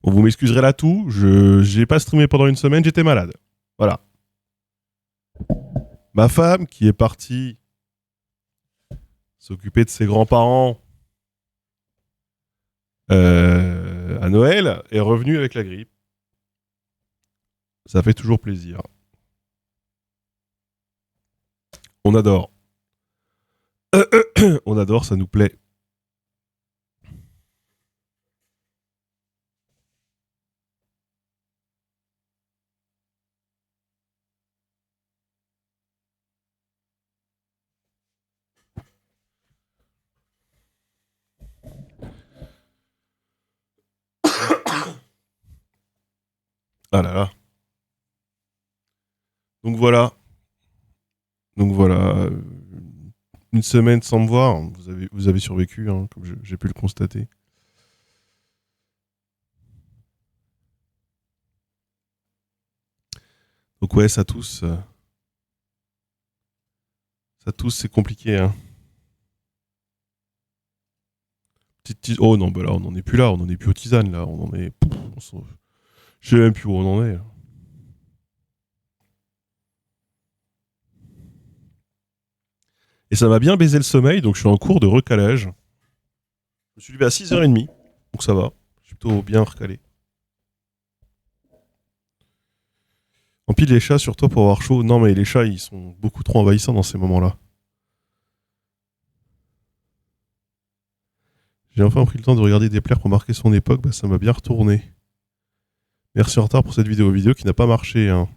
Bon, vous m'excuserez là tout, j'ai pas streamé pendant une semaine, j'étais malade. Voilà. Ma femme, qui est partie s'occuper de ses grands-parents à Noël, est revenue avec la grippe. Ça fait toujours plaisir. On adore. On adore, ça nous plaît. Ah là là. Donc voilà. Donc voilà. Une semaine sans me voir. Vous avez survécu, hein, comme j'ai pu le constater. Donc ouais, ça tousse. Ça tousse, c'est compliqué. Hein. Oh non, bah là, on n'en est plus là. On n'en est plus aux tisanes, là. On en est... Je sais même plus où on en est. Et ça m'a bien baisé le sommeil, donc je suis en cours de recalage. Je me suis levé à 6h30, donc ça va. Je suis plutôt bien recalé. Empile les chats sur toi pour avoir chaud. Non, mais les chats, ils sont beaucoup trop envahissants dans ces moments-là. J'ai enfin pris le temps de regarder des plaires pour marquer son époque, bah ça m'a bien retourné. Merci en retard pour cette vidéo qui n'a pas marché. Hein.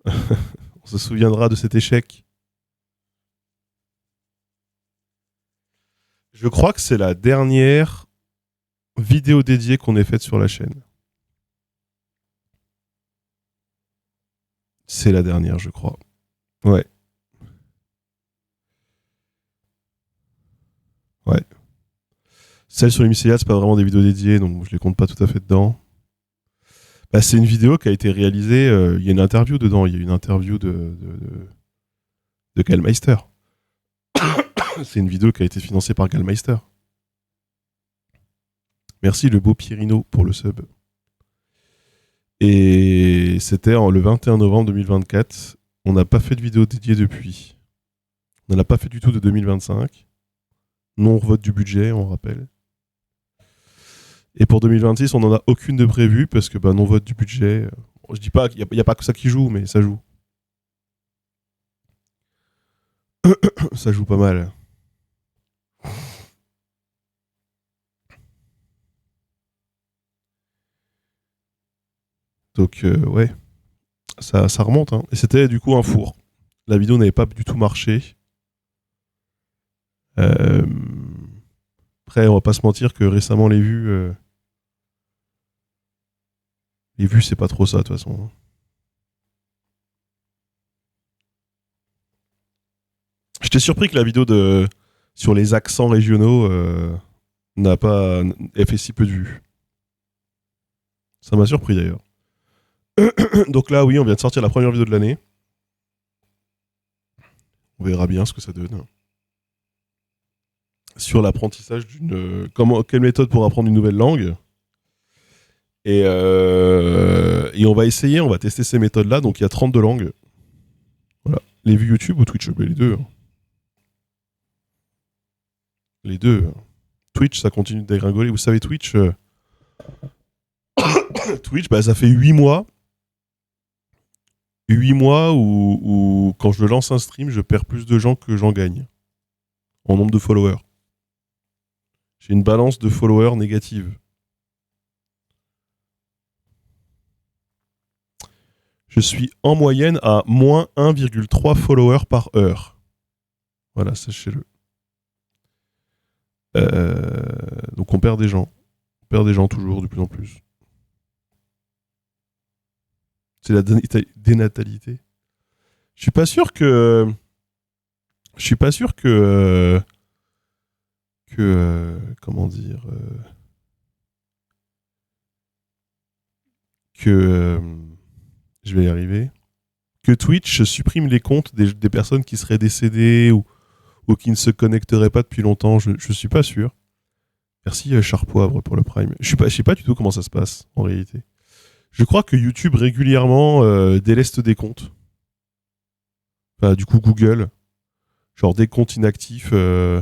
On se souviendra de cet échec. Je crois que c'est la dernière vidéo dédiée qu'on ait faite sur la chaîne. C'est la dernière, je crois. Ouais. Ouais. Celle sur les Mycéliades, c'est pas vraiment des vidéos dédiées, donc je les compte pas tout à fait dedans. Bah, c'est une vidéo qui a été réalisée. Il y a une interview dedans. Il y a une interview de Gallmeister. C'est une vidéo qui a été financée par Gallmeister. Merci le beau Pierino pour le sub. Et c'était le 21 novembre 2024. On n'a pas fait de vidéo dédiée depuis. On n'en a pas fait du tout de 2025. Non-vote du budget, on rappelle. Et pour 2026, on n'en a aucune de prévue parce que non-vote du budget. Je dis pas qu'il n'y a pas que ça qui joue, mais ça joue. Ça joue pas mal. Donc, ouais, ça remonte. Hein. Et c'était du coup un four. La vidéo n'avait pas du tout marché. Après, on va pas se mentir que récemment, les vues, c'est pas trop ça, de toute façon. J'étais surpris que la vidéo sur les accents régionaux ait fait si peu de vues. Ça m'a surpris d'ailleurs. Donc là, oui, on vient de sortir la première vidéo de l'année. On verra bien ce que ça donne. Sur l'apprentissage quelle méthode pour apprendre une nouvelle langue. Et on va essayer, on va tester ces méthodes-là. Donc il y a 32 langues. Voilà. Les vues YouTube ou Twitch, les deux. Hein. Les deux. Twitch, ça continue de dégringoler. Vous savez, Twitch, Twitch, ça fait 8 mois. 8 mois où quand je lance un stream, je perds plus de gens que j'en gagne. En nombre de followers. J'ai une balance de followers négative. Je suis en moyenne à moins 1,3 followers par heure. Voilà, sachez-le. Donc on perd des gens. On perd des gens toujours, de plus en plus. C'est la dénatalité. Je suis pas sûr que... Je suis pas sûr que... comment dire... que... je vais y arriver. que Twitch supprime les comptes des personnes qui seraient décédées ou qui ne se connecteraient pas depuis longtemps. Je suis pas sûr. Merci Charpoivre pour le Prime. Je sais pas du tout comment ça se passe en réalité. Je crois que YouTube régulièrement déleste des comptes. Enfin, du coup Google, genre des comptes inactifs. Je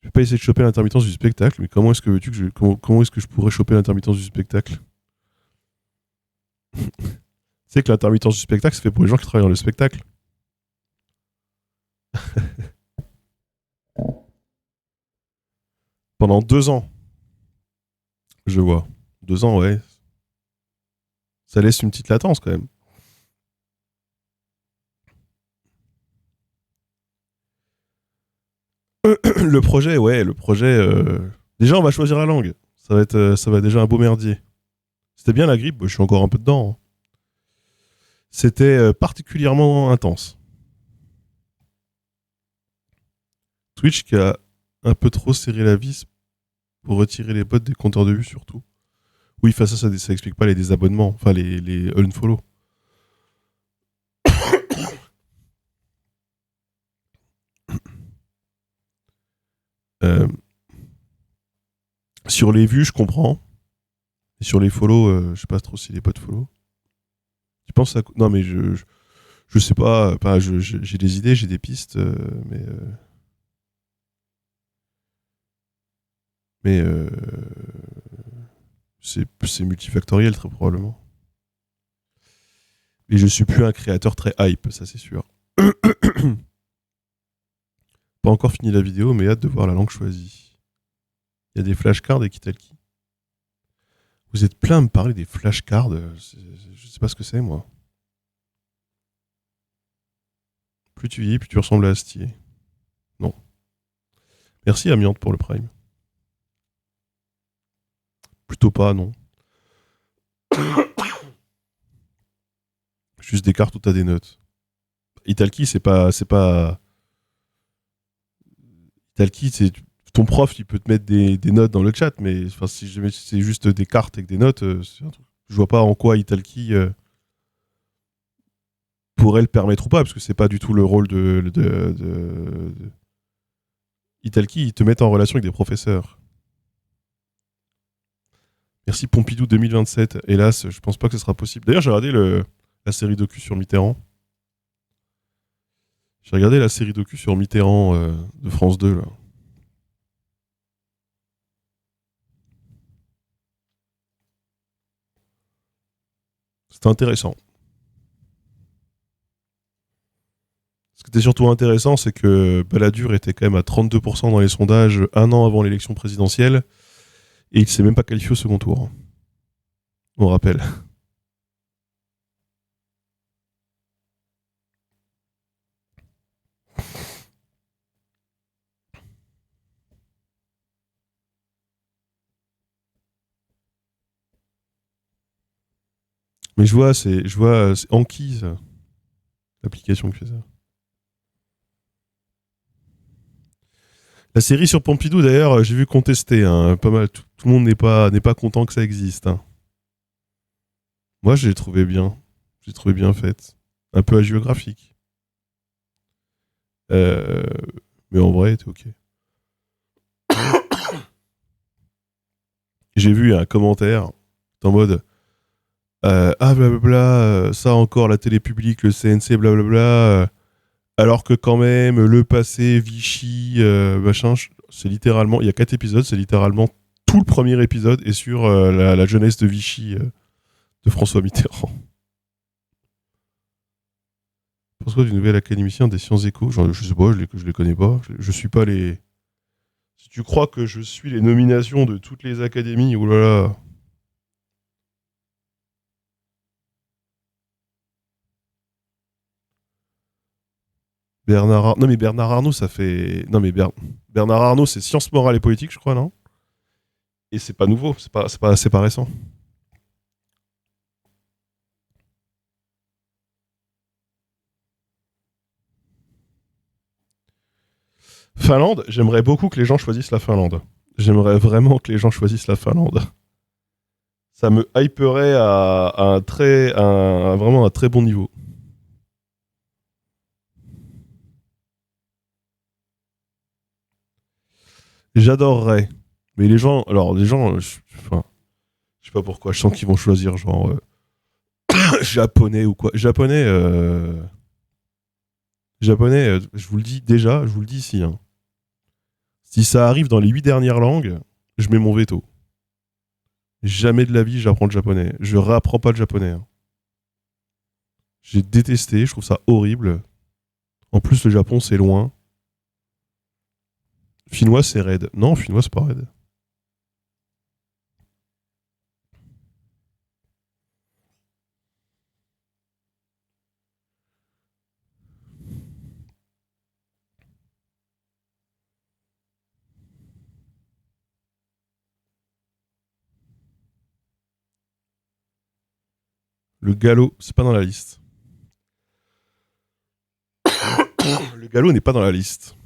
vais pas essayer de choper l'intermittence du spectacle, mais comment est-ce que comment est-ce que je pourrais choper l'intermittence du spectacle? Tu sais que l'intermittence du spectacle, c'est fait pour les gens qui travaillent dans le spectacle. Pendant 2 ans, je vois. 2 ans, ouais. Ça laisse une petite latence quand même. Le projet, ouais, le projet. Déjà, on va choisir la langue. Ça va être déjà un beau merdier. C'était bien la grippe, je suis encore un peu dedans, hein. C'était particulièrement intense. Twitch qui a un peu trop serré la vis pour retirer les bots des compteurs de vue surtout. Oui, face à ça, ça explique pas les désabonnements, enfin les unfollow. Euh, sur les vues, je comprends. Et sur les follow, je sais pas trop si les bots follow. Tu penses à quoi? Non, mais je sais pas. Enfin, j'ai des idées, j'ai des pistes, mais c'est multifactoriel très probablement. Et je suis plus un créateur très hype, ça c'est sûr. Pas encore fini la vidéo, mais hâte de voir la langue choisie. Il y a des flashcards et Kitalki. Vous êtes plein à me parler des flashcards. Je sais pas ce que c'est, moi. Plus tu vieillis, plus tu ressembles à Astier. Non. Merci Amiante pour le Prime. Plutôt pas, non. Juste des cartes où t'as des notes. Italki, c'est pas. Italki, c'est. Ton prof, il peut te mettre des notes dans le chat, mais enfin, si jamais c'est juste des cartes avec des notes, c'est un truc. Je vois pas en quoi Italki pourrait le permettre ou pas, parce que c'est pas du tout le rôle de... Italki, ils te mettent en relation avec des professeurs. Merci Pompidou 2027. Hélas, je pense pas que ce sera possible. D'ailleurs, j'ai regardé la série docu sur Mitterrand. J'ai regardé la série docu sur Mitterrand de France 2, là. C'était intéressant. Ce qui était surtout intéressant, c'est que Balladur était quand même à 32% dans les sondages un an avant l'élection présidentielle, et il s'est même pas qualifié au second tour. On rappelle. Mais je vois, c'est Anki, ça, l'application qui fait ça. La série sur Pompidou, d'ailleurs, j'ai vu contester, hein, pas mal. Tout le monde n'est pas content que ça existe, hein. Moi, je l'ai trouvé bien. J'ai trouvé bien faite. Un peu hagiographique. Euh, mais en vrai, t'es ok. J'ai vu un commentaire en mode ah blablabla, ça encore, la télé publique, le CNC, blablabla. Alors que quand même, le passé, Vichy, machin, c'est littéralement, il y a 4 épisodes, c'est littéralement tout le premier épisode est sur la jeunesse de Vichy de François Mitterrand. Pourquoi du nouvel académicien des sciences éco? Je sais pas, je les connais pas. Je suis pas les. Si tu crois que je suis les nominations de toutes les académies, oulala. Non mais Bernard Arnault, ça fait. Non mais Bernard Arnault, c'est sciences morales et politiques, je crois, non? Et c'est pas nouveau, c'est pas récent. Finlande, j'aimerais beaucoup que les gens choisissent la Finlande. J'aimerais vraiment que les gens choisissent la Finlande. Ça me hyperait vraiment un très bon niveau. J'adorerais. Mais les gens, enfin, je sais pas pourquoi, je sens qu'ils vont choisir genre japonais ou quoi. Japonais, je vous le dis déjà, je vous le dis ici, hein. Si ça arrive dans les 8 dernières langues, je mets mon veto. Jamais de la vie j'apprends le japonais. Je réapprends pas le japonais, hein. J'ai détesté, je trouve ça horrible. En plus, le Japon, c'est loin. Finnois, c'est raide. Non, finnois, c'est pas raide. Le gallo, c'est pas dans la liste. Le gallo n'est pas dans la liste.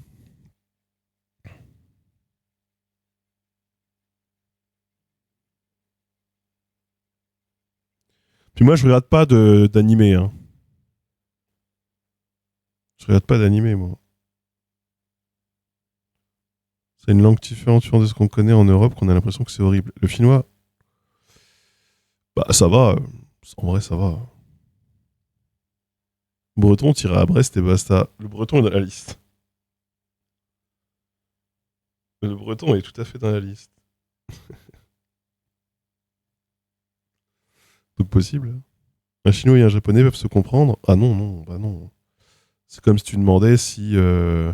Puis moi, je regarde pas d'animé, hein. Je regarde pas d'animé, moi. C'est une langue différente de ce qu'on connaît en Europe, qu'on a l'impression que c'est horrible. Le finnois, bah ça va. En vrai, ça va. Breton, t'iras à Brest et basta. Le breton est dans la liste. Le breton est tout à fait dans la liste. Donc possible. Un chinois et un japonais peuvent se comprendre. Ah non, non, bah non. C'est comme si tu demandais si un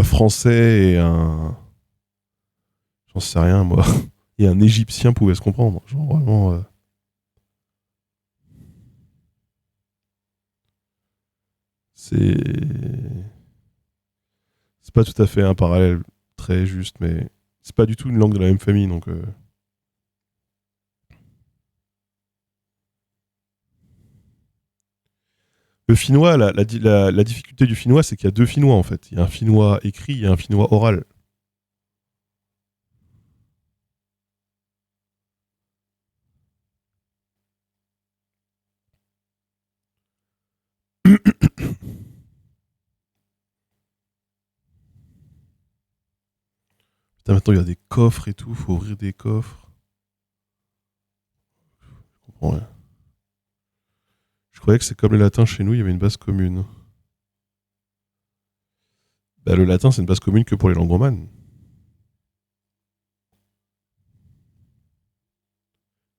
français et un. J'en sais rien, moi. Et un égyptien pouvaient se comprendre. Genre vraiment. C'est. C'est pas tout à fait un parallèle très juste, mais c'est pas du tout une langue de la même famille, donc. Le finnois, la difficulté du finnois, c'est qu'il y a deux finnois en fait. Il y a un finnois écrit et un finnois oral. Putain, maintenant il y a des coffres et tout, faut ouvrir des coffres. Je comprends rien. Je croyais que c'est comme le latin chez nous, il y avait une base commune. Bah, le latin, c'est une base commune que pour les langues romanes.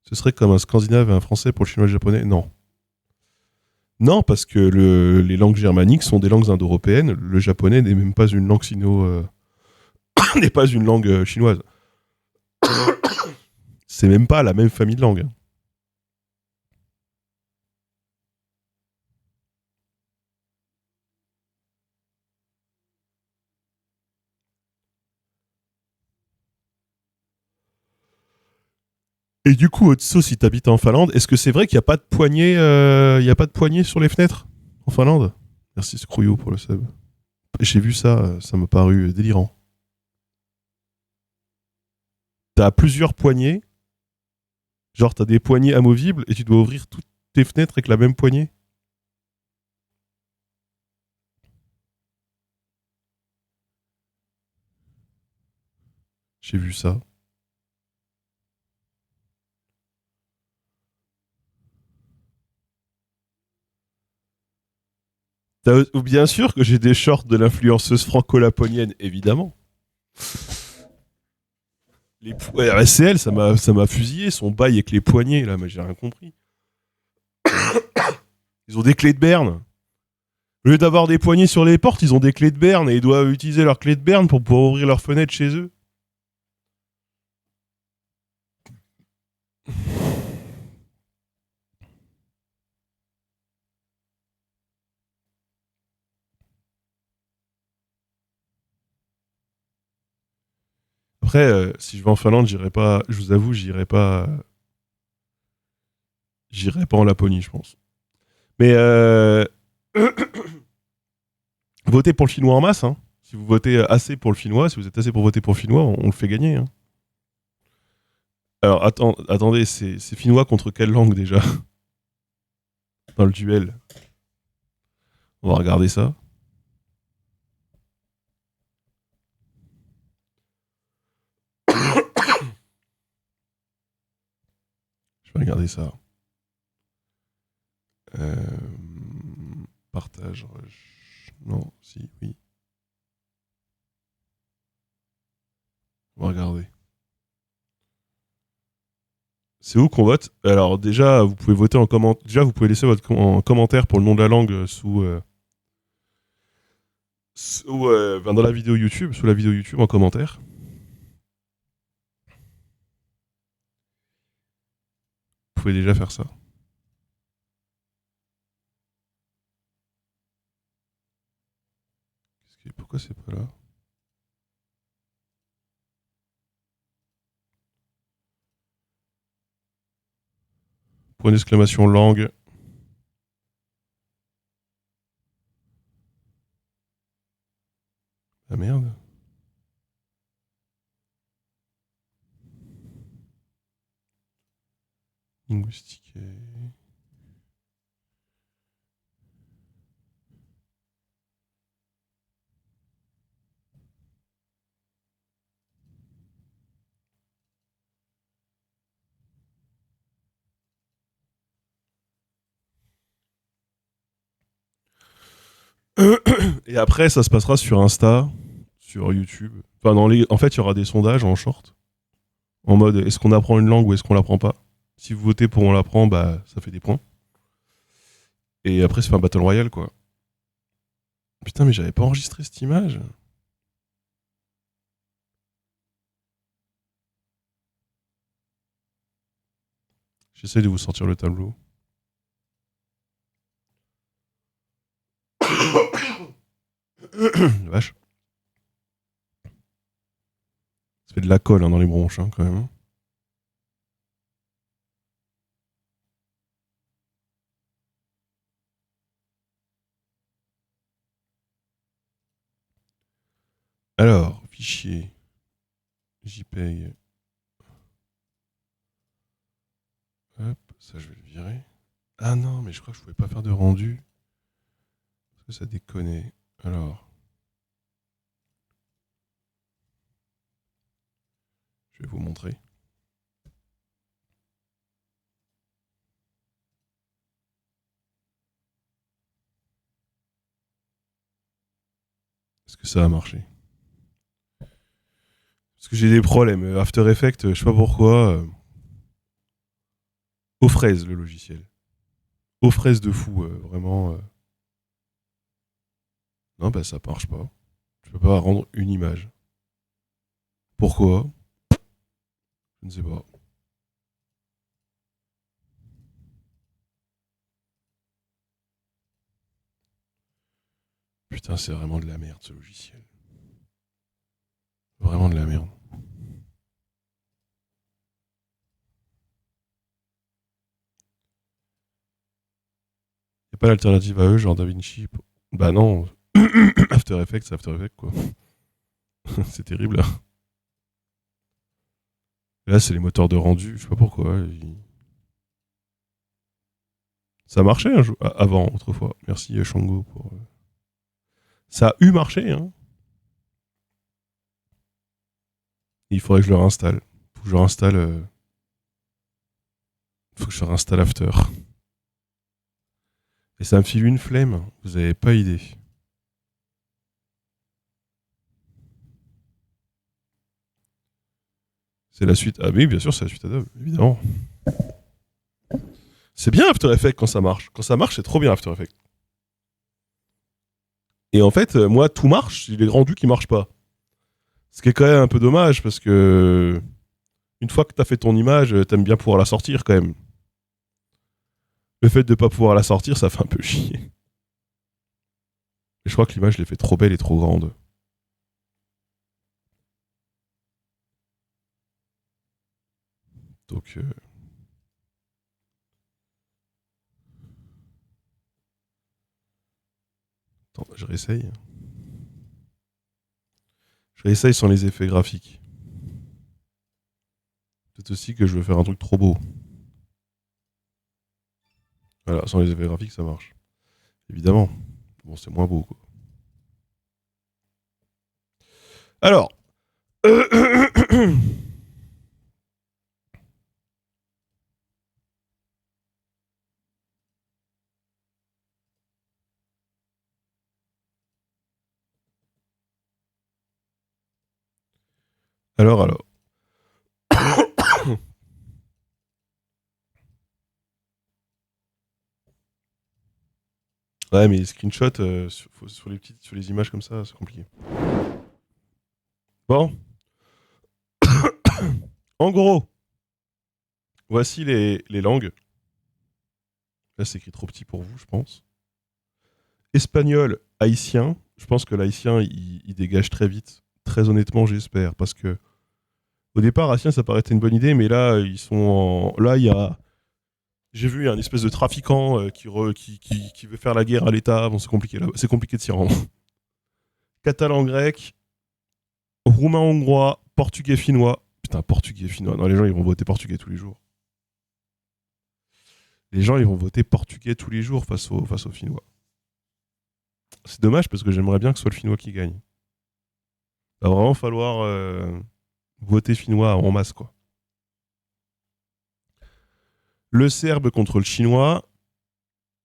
Ce serait comme un scandinave et un français pour le chinois et le japonais. Non. Non, parce que les langues germaniques sont des langues indo-européennes. Le japonais n'est même pas une langue n'est pas une langue chinoise. C'est même pas la même famille de langues. Et du coup, Otso, si t'habites en Finlande, est-ce que c'est vrai qu'il n'y a pas de poignée, il y a pas de poignée sur les fenêtres en Finlande? Merci Scrouillot pour le sub. J'ai vu ça, ça m'a paru délirant. T'as plusieurs poignées, genre t'as des poignées amovibles et tu dois ouvrir toutes tes fenêtres avec la même poignée. J'ai vu ça. Bien sûr que j'ai des shorts de l'influenceuse franco-laponienne, évidemment. Ouais, RSCL, ça m'a fusillé son bail avec les poignées là, mais j'ai rien compris. Ils ont des clés de berne. Au lieu d'avoir des poignées sur les portes, ils ont des clés de berne et ils doivent utiliser leurs clés de berne pour pouvoir ouvrir leurs fenêtres chez eux. Après, si je vais en Finlande, j'irai pas. Je vous avoue, j'irai pas en Laponie, je pense. Mais votez pour le finnois en masse. Hein. Si vous votez assez pour le finnois, si vous êtes assez pour voter pour le finnois, on le fait gagner. Hein. Alors, attendez, c'est finnois contre quelle langue déjà dans le duel? On va regarder ça. Je vais regarder ça. Partage. Non, si, oui. On va regarder. C'est où qu'on vote? Alors déjà, vous pouvez voter en commentaire. Déjà, vous pouvez laisser en commentaire pour le nom de la langue dans la vidéo YouTube, sous la vidéo YouTube en commentaire. Vous pouvez déjà faire ça. Pourquoi c'est pas là? Pour une exclamation langue. Ah merde. Linguistique. Et après, ça se passera sur Insta, sur YouTube. Enfin, en fait, il y aura des sondages en short. En mode, est-ce qu'on apprend une langue ou est-ce qu'on l'apprend pas? Si vous votez pour on l'apprend, bah, ça fait des points. Et après, c'est un battle royale, quoi. Putain, mais j'avais pas enregistré cette image. J'essaie de vous sortir le tableau. Vache. Ça fait de la colle dans les bronches, quand même. Alors, fichier. JPEG. Hop, ça je vais le virer. Ah non, mais je crois que je pouvais pas faire de rendu. Parce que ça déconnait. Alors. Je vais vous montrer. Est-ce que ça a marché? Parce que j'ai des problèmes. After Effects, je sais pas pourquoi. Aux fraises, le logiciel. Aux fraises de fou, vraiment. Non, bah ça marche pas. Je peux pas rendre une image. Pourquoi? Je ne sais pas. Putain, c'est vraiment de la merde ce logiciel. Vraiment de la merde. Y a pas d'alternative à eux, genre DaVinci? Bah non. After Effects, After Effects, quoi. C'est terrible. Là, c'est les moteurs de rendu. Je sais pas pourquoi. Ça marchait avant, autrefois. Merci Shango pour. Ça a eu marché, hein. Il faudrait que je le réinstalle. Faut que je réinstalle. Faut que je réinstalle After. Et ça me file une flemme. Vous avez pas idée. C'est la suite. Ah oui, bien sûr, c'est la suite Adobe, évidemment. C'est bien After Effects quand ça marche. Quand ça marche, c'est trop bien After Effects. Et en fait, moi, tout marche, il est rendu qui marche pas. Ce qui est quand même un peu dommage parce que une fois que t'as fait ton image, t'aimes bien pouvoir la sortir quand même. Le fait de pas pouvoir la sortir, ça fait un peu chier. Et je crois que l'image, je l'ai fait trop belle et trop grande. Donc, attends, je réessaye. Je réessaye sans les effets graphiques. peut-être aussi que je veux faire un truc trop beau. Voilà, sans les effets graphiques, ça marche. Évidemment. Bon, c'est moins beau, quoi. Alors. alors. Ouais, mais les screenshots sur les images comme ça, c'est compliqué. Bon. En gros, voici les langues. Là, c'est écrit trop petit pour vous, je pense. Espagnol, haïtien. Je pense que l'haïtien, il dégage très vite. Très honnêtement, j'espère. Parce que au départ, haïtien, ça paraissait une bonne idée, mais là, ils sont en. Là, il y a. J'ai vu un espèce de trafiquant qui veut faire la guerre à l'État. Bon, c'est compliqué là. C'est compliqué de s'y rendre. Catalan grec, roumain hongrois, portugais finnois. Putain, portugais finnois. Non, les gens, ils vont voter portugais tous les jours. Les gens, ils vont voter portugais tous les jours face aux finnois. C'est dommage parce que j'aimerais bien que ce soit le finnois qui gagne. Il va vraiment falloir voter finnois en masse, quoi. Le serbe contre le chinois.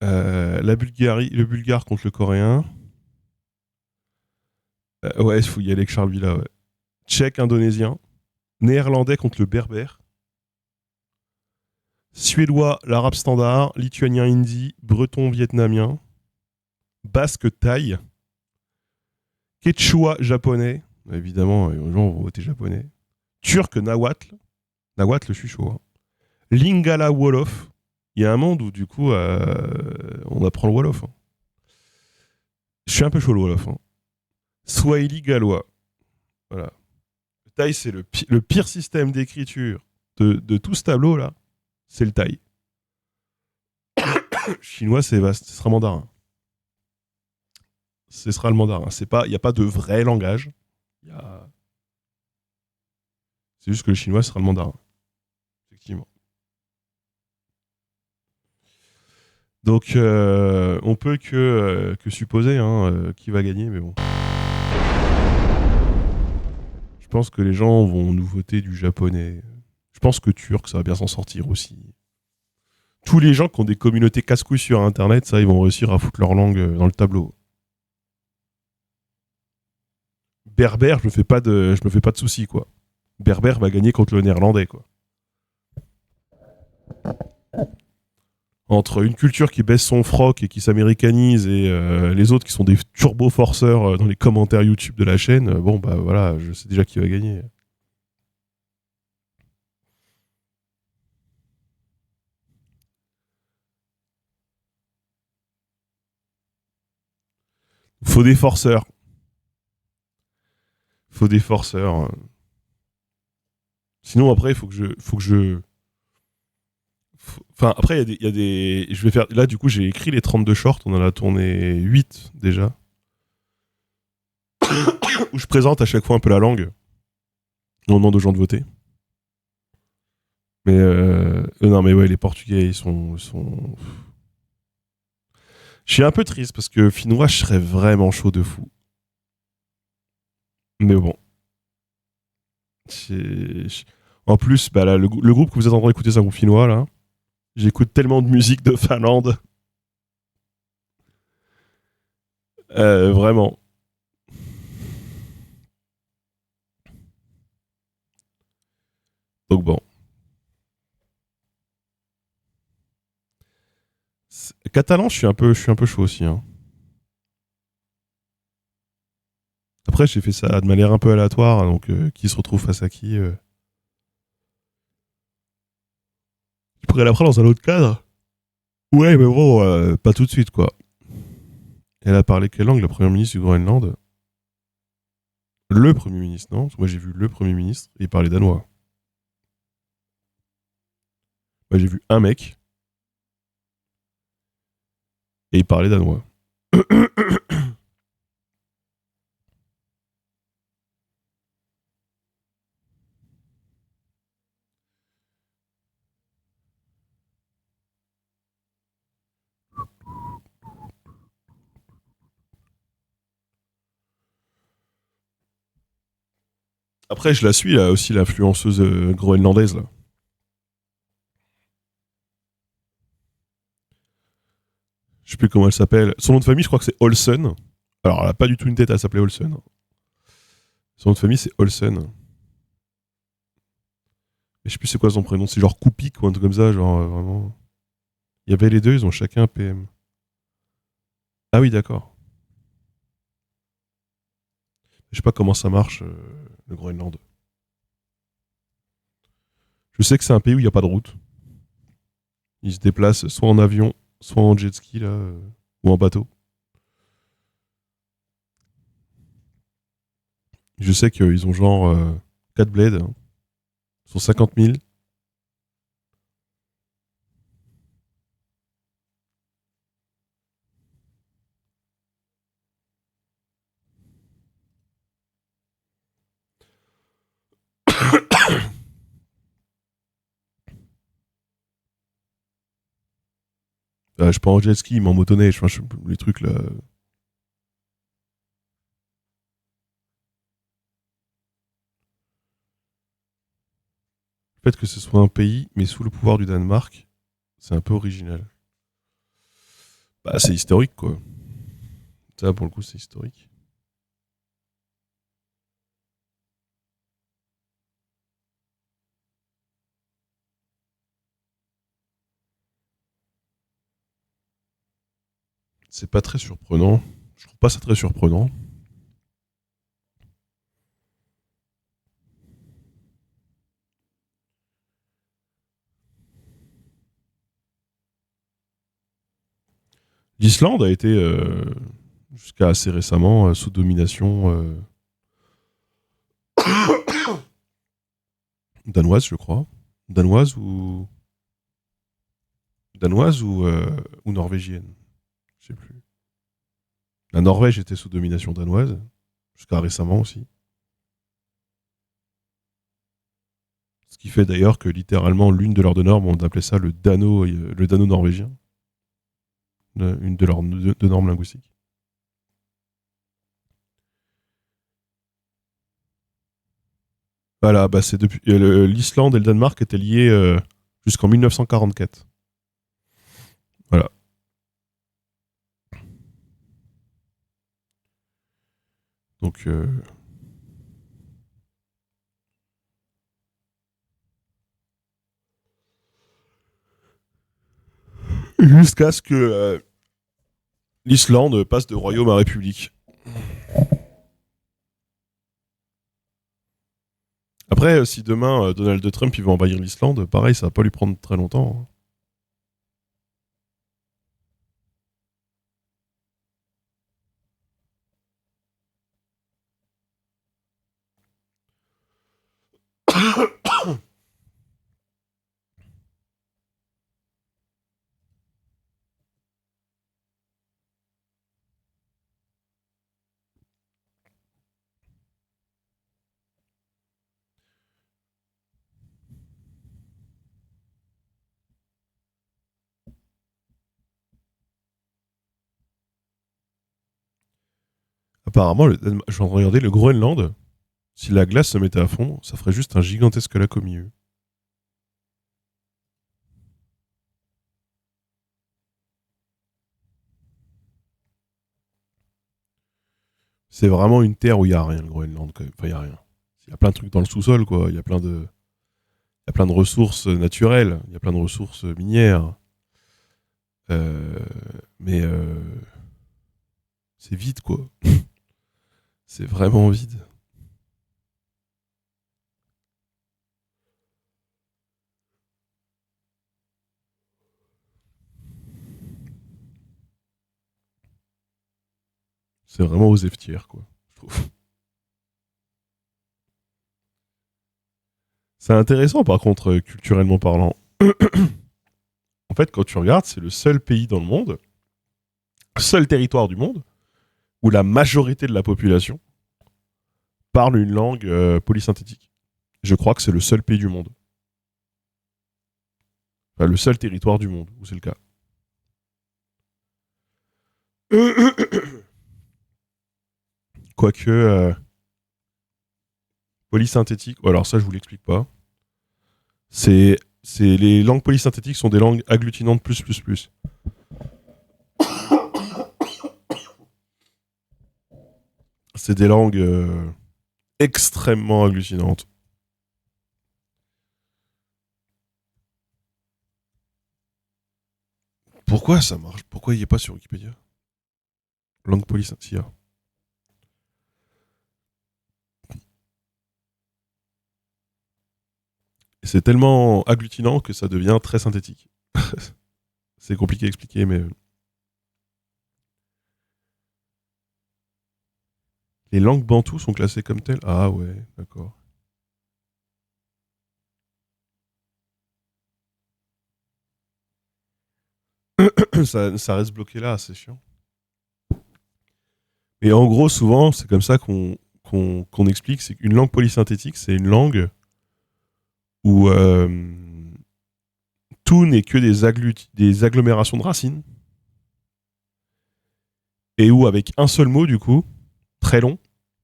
La Bulgarie, le bulgare contre le coréen. Ouais, il faut y aller avec Charles Villa, ouais. Tchèque, indonésien. Néerlandais contre le berbère. Suédois, l'arabe standard. Lituanien, hindi. Breton, vietnamien. Basque, thaï. Quechua, japonais. Évidemment, les gens vont voter japonais. Turc, nahuatl. Nahuatl, je suis chaud. Hein. Lingala, wolof. Il y a un monde où, du coup, on apprend le wolof. Hein. Je suis un peu chaud le wolof. Hein. Swahili, gallois. Voilà. Le thaï, c'est le pire système d'écriture de tout ce tableau-là. C'est le thaï. Chinois, c'est vaste. Ce sera mandarin. Ce sera le mandarin. Il n'y a pas de vrai langage. C'est juste que le chinois sera le mandarin. Effectivement. Donc, on peut que supposer qui va gagner, mais bon. Je pense que les gens vont nous voter du japonais. Je pense que turc, ça va bien s'en sortir aussi. Tous les gens qui ont des communautés casse-couilles sur Internet, ça, ils vont réussir à foutre leur langue dans le tableau. Berbère, je me fais pas de soucis, quoi. Berbère va gagner contre le néerlandais, quoi. Entre une culture qui baisse son froc et qui s'américanise et les autres qui sont des turbo-forceurs dans les commentaires YouTube de la chaîne, bon, bah voilà, je sais déjà qui va gagner. Faut des forceurs. Faut des forceurs. Sinon, après, il faut que je. Enfin, après, il y a des. Je vais faire. Là, du coup, j'ai écrit les 32 shorts. On en a tourné 8 déjà. Où je présente à chaque fois un peu la langue. On demande aux gens de voter. Mais non, mais ouais, les Portugais, ils sont. Je suis un peu triste parce que finnois, je serais vraiment chaud de fou. Mais bon. En plus, bah là, le groupe que vous êtes en train d'écouter, c'est un groupe finnois, là. J'écoute tellement de musique de Finlande. Vraiment. Donc bon. Catalan, je suis un peu chaud aussi. Hein. Après, j'ai fait ça de manière un peu aléatoire, donc qui se retrouve face à qui. Je pourrais l'apprendre dans un autre cadre. Ouais, mais bon, pas tout de suite, quoi. Elle a parlé quelle langue, la première ministre du Groenland? Le premier ministre, non? Moi, j'ai vu le premier ministre et il parlait danois. Moi, j'ai vu un mec et il parlait danois. Après, je la suis, là, aussi, l'influenceuse groenlandaise, là. Je sais plus comment elle s'appelle. Son nom de famille, je crois que c'est Olsen. Alors, elle a pas du tout une tête à s'appeler Olsen. Son nom de famille, c'est Olsen. Mais je sais plus c'est quoi son prénom. C'est genre Koupik ou un truc comme ça, genre vraiment. Il y avait les deux, ils ont chacun un PM. Ah oui, d'accord. Je sais pas comment ça marche, le Groenland. Je sais que c'est un pays où il n'y a pas de route. Ils se déplacent soit en avion, soit en jet ski, là, ou en bateau. Je sais qu'ils ont genre 4 bleds, hein, sur 50 000. Je pas en jet ski, mais en motoneige, les trucs là. Le fait que ce soit un pays, mais sous le pouvoir du Danemark, c'est un peu original. Bah, c'est historique, quoi. Ça, pour le coup, c'est historique. C'est pas très surprenant. Je trouve pas ça très surprenant. L'Islande a été, jusqu'à assez récemment, sous domination danoise, je crois. Danoise ou ou norvégienne. Je sais plus. La Norvège était sous domination danoise, jusqu'à récemment aussi. Ce qui fait d'ailleurs que littéralement l'une de leurs deux normes, on appelait ça le dano-norvégien, une de leurs deux normes linguistiques. Voilà, bah c'est depuis l'Islande et le Danemark étaient liés jusqu'en 1944. Voilà. Donc jusqu'à ce que l'Islande passe de royaume à république. Après, si demain Donald Trump il veut envahir l'Islande, pareil, ça va pas lui prendre très longtemps, hein. Apparemment, je viens de regarder le Groenland. Si la glace se mettait à fondre, ça ferait juste un gigantesque lac au milieu. C'est vraiment une terre où il y a rien, le Groenland. Quand même. Enfin, il y a rien. Il y a plein de trucs dans le sous-sol, quoi. Il y a plein de ressources naturelles. Il y a plein de ressources minières. Euh, mais c'est vide, quoi. C'est vraiment vide. C'est vraiment aux Eftières, quoi. Je trouve. C'est intéressant, par contre, culturellement parlant. En fait, quand tu regardes, c'est le seul pays dans le monde, seul territoire du monde, où la majorité de la population parle une langue polysynthétique. Je crois que c'est le seul pays du monde. Enfin, le seul territoire du monde où c'est le cas. Quoique, Polysynthétique. Alors ça, je vous l'explique pas. C'est les langues polysynthétiques sont des langues agglutinantes plus plus plus. C'est des langues extrêmement agglutinantes. Pourquoi ça marche? Pourquoi il n'y est pas sur Wikipédia? Langue polysynthétique. C'est tellement agglutinant que ça devient très synthétique. C'est compliqué à expliquer, mais les langues bantoues sont classées comme telles. Ah ouais, d'accord. Ça reste bloqué là, c'est chiant. Et en gros, souvent, c'est comme ça qu'on explique, c'est qu'une langue polysynthétique, c'est une langue où tout n'est que des agglomérations de racines, et où avec un seul mot, du coup, très long,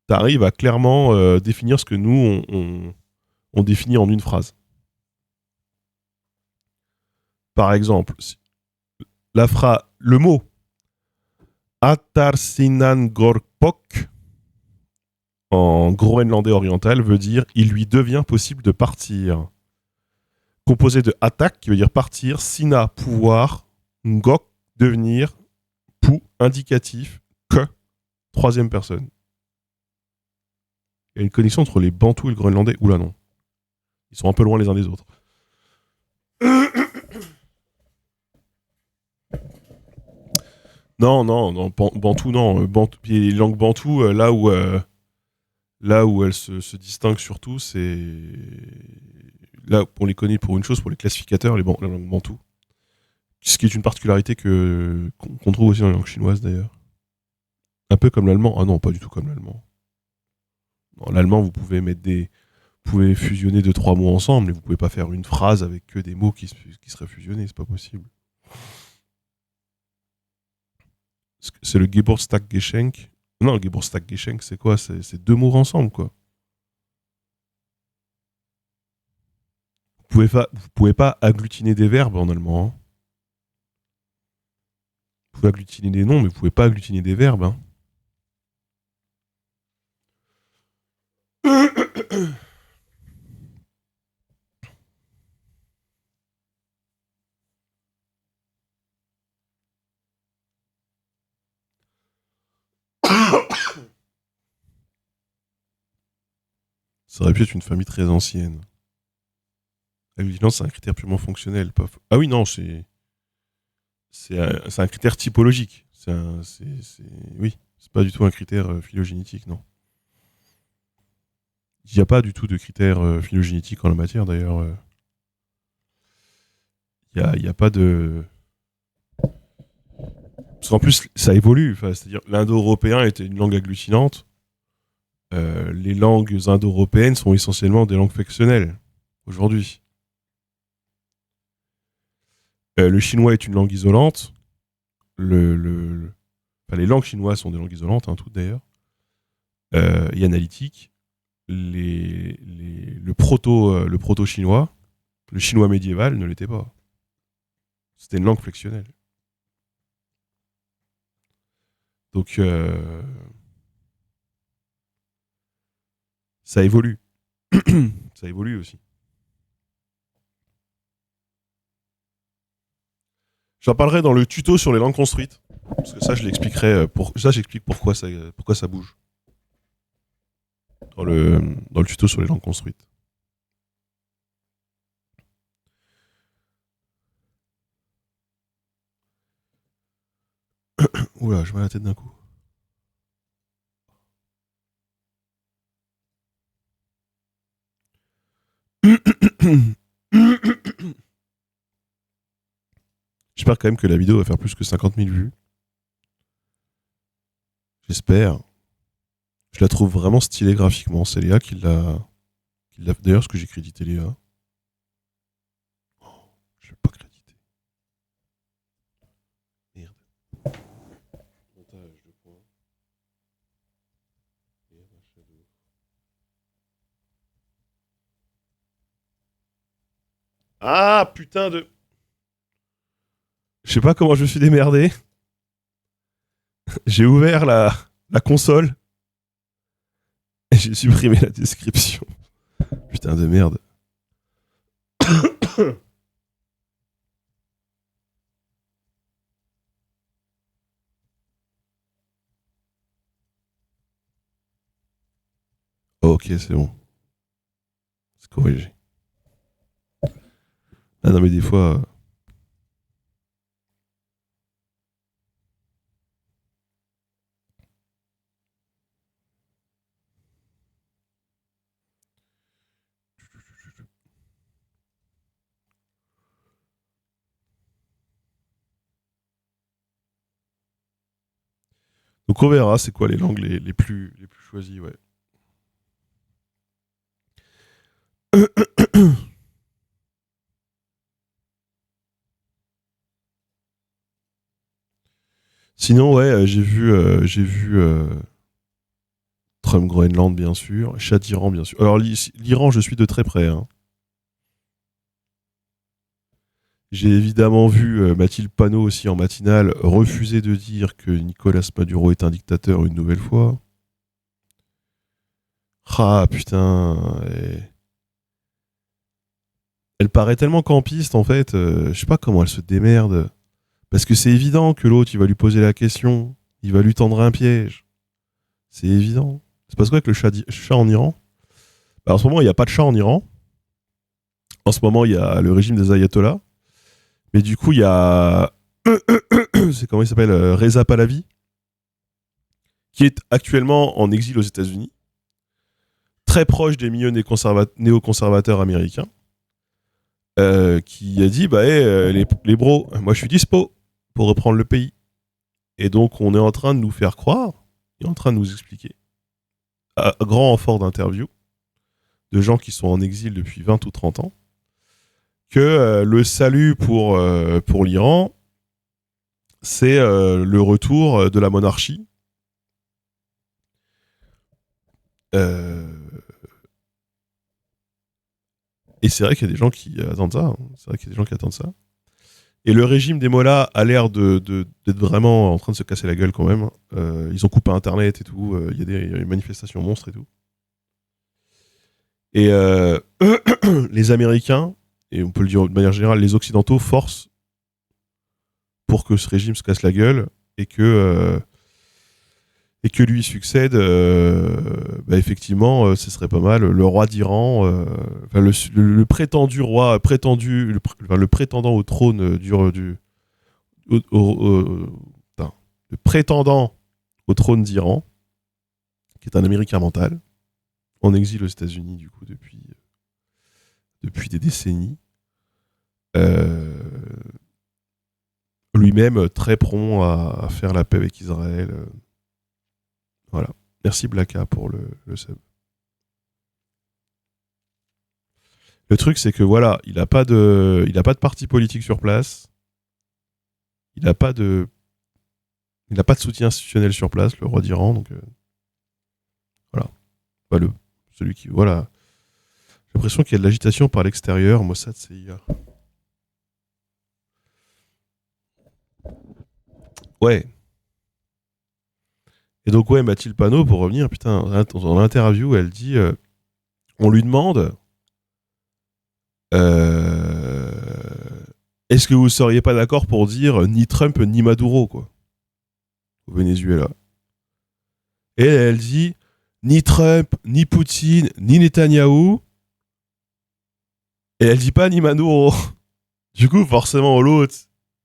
tu arrives à clairement définir ce que nous, on définit en une phrase. Par exemple, le mot Atarsinangorpok en groenlandais oriental veut dire il lui devient possible de partir. Composé de attaque qui veut dire partir, sina pouvoir, ngok devenir, pou indicatif, que troisième personne. Il y a une connexion entre les bantous et le groenlandais. Oula non. Ils sont un peu loin les uns des autres. Non, non, non, bantou, non. Bantou, les langues bantou, là où elles se distinguent surtout, c'est. Là, on les connaît pour une chose, pour les classificateurs, les langues bantou. Ce qui est une particularité qu'on trouve aussi dans les langues chinoises d'ailleurs. Un peu comme l'allemand. Ah non, pas du tout comme l'allemand. Dans l'allemand, vous pouvez vous pouvez fusionner deux, trois mots ensemble, mais vous pouvez pas faire une phrase avec que des mots qui seraient fusionnés, c'est pas possible. C'est le Geburtstagsgeschenk. Non, le Geburtstagsgeschenk, c'est quoi? C'est deux mots ensemble, quoi. Vous pouvez pas agglutiner des verbes en allemand. Hein. Vous pouvez agglutiner des noms, mais vous pouvez pas agglutiner des verbes. Hein. Ça aurait pu être une famille très ancienne. L'agglutinance, c'est un critère purement fonctionnel. Ah oui, non, c'est un critère typologique. Oui, c'est pas du tout un critère phylogénétique, non. Il n'y a pas du tout de critères phylogénétiques en la matière, d'ailleurs. Il y a pas de. Parce qu'en plus, ça évolue. C'est-à-dire, l'indo-européen était une langue agglutinante. Les langues indo-européennes sont essentiellement des langues flexionnelles aujourd'hui. Le chinois est une langue isolante. Enfin, les langues chinoises sont des langues isolantes, hein, toutes d'ailleurs, et analytiques. Le proto-chinois, le chinois médiéval ne l'était pas. C'était une langue flexionnelle. Donc, ça évolue. Ça évolue aussi. J'en parlerai dans le tuto sur les langues construites. Parce que ça, je l'expliquerai. Ça, j'explique pourquoi ça bouge. Dans le tuto sur les langues construites. Oula, je mets la tête d'un coup. J'espère quand même que la vidéo va faire plus que 50 000 vues. J'espère. Je la trouve vraiment stylée graphiquement. C'est Léa qui l'a. D'ailleurs, ce que j'ai crédité Léa. Oh, je vais pas créditer. Merde. Montage de points. Et un shadow. Ah, putain de... Je sais pas comment je me suis démerdé. J'ai ouvert la console et j'ai supprimé la description. Putain de merde. Ok, c'est bon. C'est corrigé. Ah non, mais des fois... Donc on verra c'est quoi les langues les plus choisies, ouais. Sinon, ouais, j'ai vu Trump Groenland, bien sûr. Chat d'Iran, bien sûr. Alors, l'Iran, je suis de très près. Hein. J'ai évidemment vu Mathilde Panot aussi en matinale refuser de dire que Nicolas Maduro est un dictateur une nouvelle fois. Ah, putain. Elle paraît tellement campiste, en fait. Je sais pas comment elle se démerde. Parce que c'est évident que l'autre, il va lui poser la question. Il va lui tendre un piège. C'est évident. C'est parce quoi avec le chat en Iran? Bah, en ce moment, il n'y a pas de chat en Iran. En ce moment, il y a le régime des ayatollahs. Mais du coup, il y a. C'est comment il s'appelle Reza Pahlavi, qui est actuellement en exil aux États-Unis, très proche des milieux néoconservateurs américains, qui a dit bah, hey, les bros, moi je suis dispo pour reprendre le pays. Et donc, on est en train de nous faire croire, et en train de nous expliquer, à grand renfort d'interviews, de gens qui sont en exil depuis 20 ou 30 ans, que le salut pour l'Iran, c'est le retour de la monarchie. Euh, et c'est vrai qu'il y a des gens qui attendent ça. Hein. C'est vrai qu'il y a des gens qui attendent ça. Et le régime des mollahs a l'air d'être vraiment en train de se casser la gueule quand même. Ils ont coupé Internet et tout. Il y a des manifestations monstres et tout. Et les Américains, et on peut le dire de manière générale, les Occidentaux forcent pour que ce régime se casse la gueule et que lui succède, bah effectivement, ce serait pas mal. Le roi d'Iran, le prétendu roi, le prétendant au trône le prétendant au trône d'Iran, qui est un Américain mental, en exil aux États-Unis du coup depuis des décennies. Euh, Lui-même très prompt à faire la paix avec Israël. Voilà. Merci Blacka pour le sub. Le truc, c'est que voilà, il a pas de parti politique sur place. Il n'a pas de soutien institutionnel sur place, le roi d'Iran. Donc voilà. Pas celui qui voilà. J'ai l'impression qu'il y a de l'agitation par l'extérieur. Mossad, CIA. Ouais. Et donc ouais, Mathilde Panot, pour revenir, putain, dans l'interview, elle dit, on lui demande. Euh, Est-ce que vous seriez pas d'accord pour dire ni Trump ni Maduro, quoi, au Venezuela? Et elle dit ni Trump, ni Poutine, ni Netanyahou. Et elle dit pas ni Maduro. Du coup, forcément, l'autre,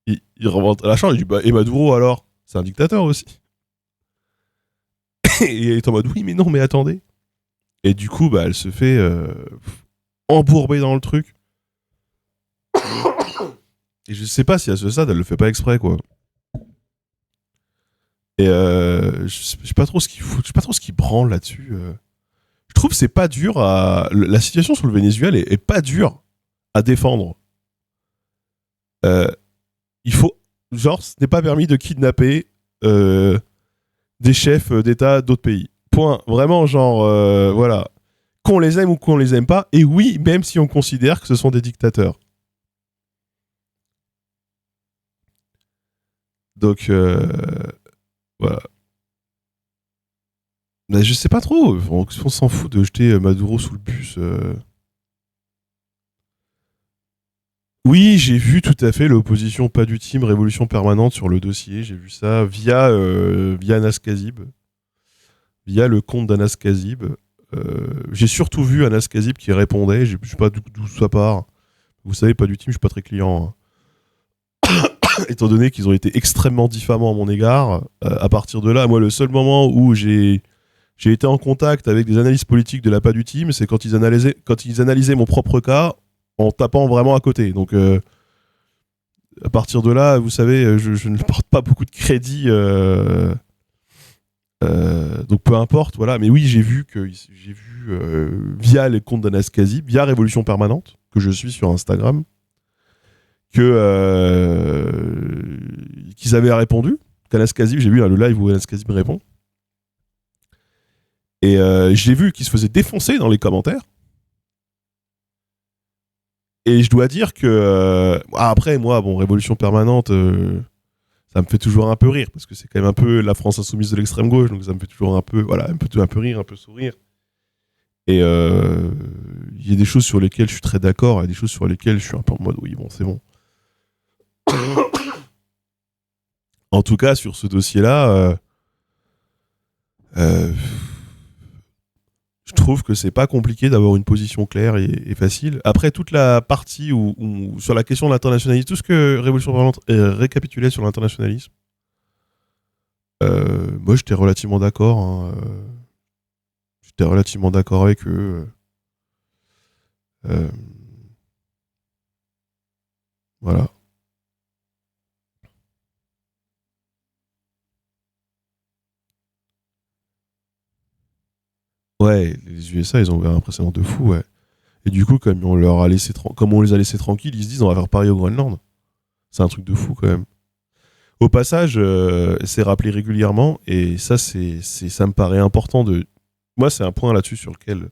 il remonte à la chambre, il dit bah, et Maduro alors? C'est un dictateur aussi. Et elle est en mode oui, mais non, mais attendez. Et du coup, bah, elle se fait embourber dans le truc. Et je sais pas si à ce stade, elle le fait pas exprès, quoi. Et je sais pas trop ce qu'il fout, je sais pas trop ce qu'il branle là-dessus. Je trouve que c'est pas dur à. La situation sur le Venezuela est pas dure à défendre. Euh, il faut. Genre, ce n'est pas permis de kidnapper des chefs d'État d'autres pays. Point. Vraiment, genre, voilà. Qu'on les aime ou qu'on les aime pas. Et oui, même si on considère que ce sont des dictateurs. Donc, voilà. Mais je sais pas trop. On s'en fout de jeter Maduro sous le bus. Oui, j'ai vu tout à fait l'opposition pas du team Révolution Permanente sur le dossier. J'ai vu ça via Anas Kazib, via le compte d'Anas Kazib. J'ai surtout vu Anas Kazib qui répondait. Je sais pas d'où ça part. Vous savez, pas du team, je suis pas très client, hein. Étant donné qu'ils ont été extrêmement diffamants à mon égard. À partir de là, moi, le seul moment où j'ai été en contact avec des analystes politiques de la pas du team, c'est quand ils analysaient mon propre cas en tapant vraiment à côté. Donc, à partir de là, vous savez, je ne porte pas beaucoup de crédit. Donc, peu importe, voilà. Mais oui, j'ai vu via les comptes d'Anas Kazib, via Révolution Permanente, que je suis sur Instagram, qu'ils avaient répondu. Qu'Anas Kazib, j'ai vu le live où Anas Kazib répond. Et j'ai vu qu'il se faisait défoncer dans les commentaires. Et je dois dire que après, moi, bon, Révolution Permanente, ça me fait toujours un peu rire parce que c'est quand même un peu la France insoumise de l'extrême gauche, donc ça me fait toujours un peu, voilà, un peu rire, un peu sourire. Et il y a des choses sur lesquelles je suis très d'accord, et des choses sur lesquelles je suis un peu en mode oui, bon, c'est bon. En tout cas, sur ce dossier-là, je trouve que c'est pas compliqué d'avoir une position claire et facile. Après, toute la partie où sur la question de l'internationalisme, tout ce que Révolution Parlante récapitulait sur l'internationalisme, moi j'étais relativement d'accord, hein, j'étais relativement d'accord avec eux. Voilà. Ouais, les USA, ils ont eu un précédent de fou, ouais. Et du coup, comme comme on les a laissés tranquilles, ils se disent on va faire pareil au Groenland. C'est un truc de fou quand même. Au passage, c'est rappelé régulièrement, et ça, ça me paraît important de. Moi, c'est un point là-dessus sur lequel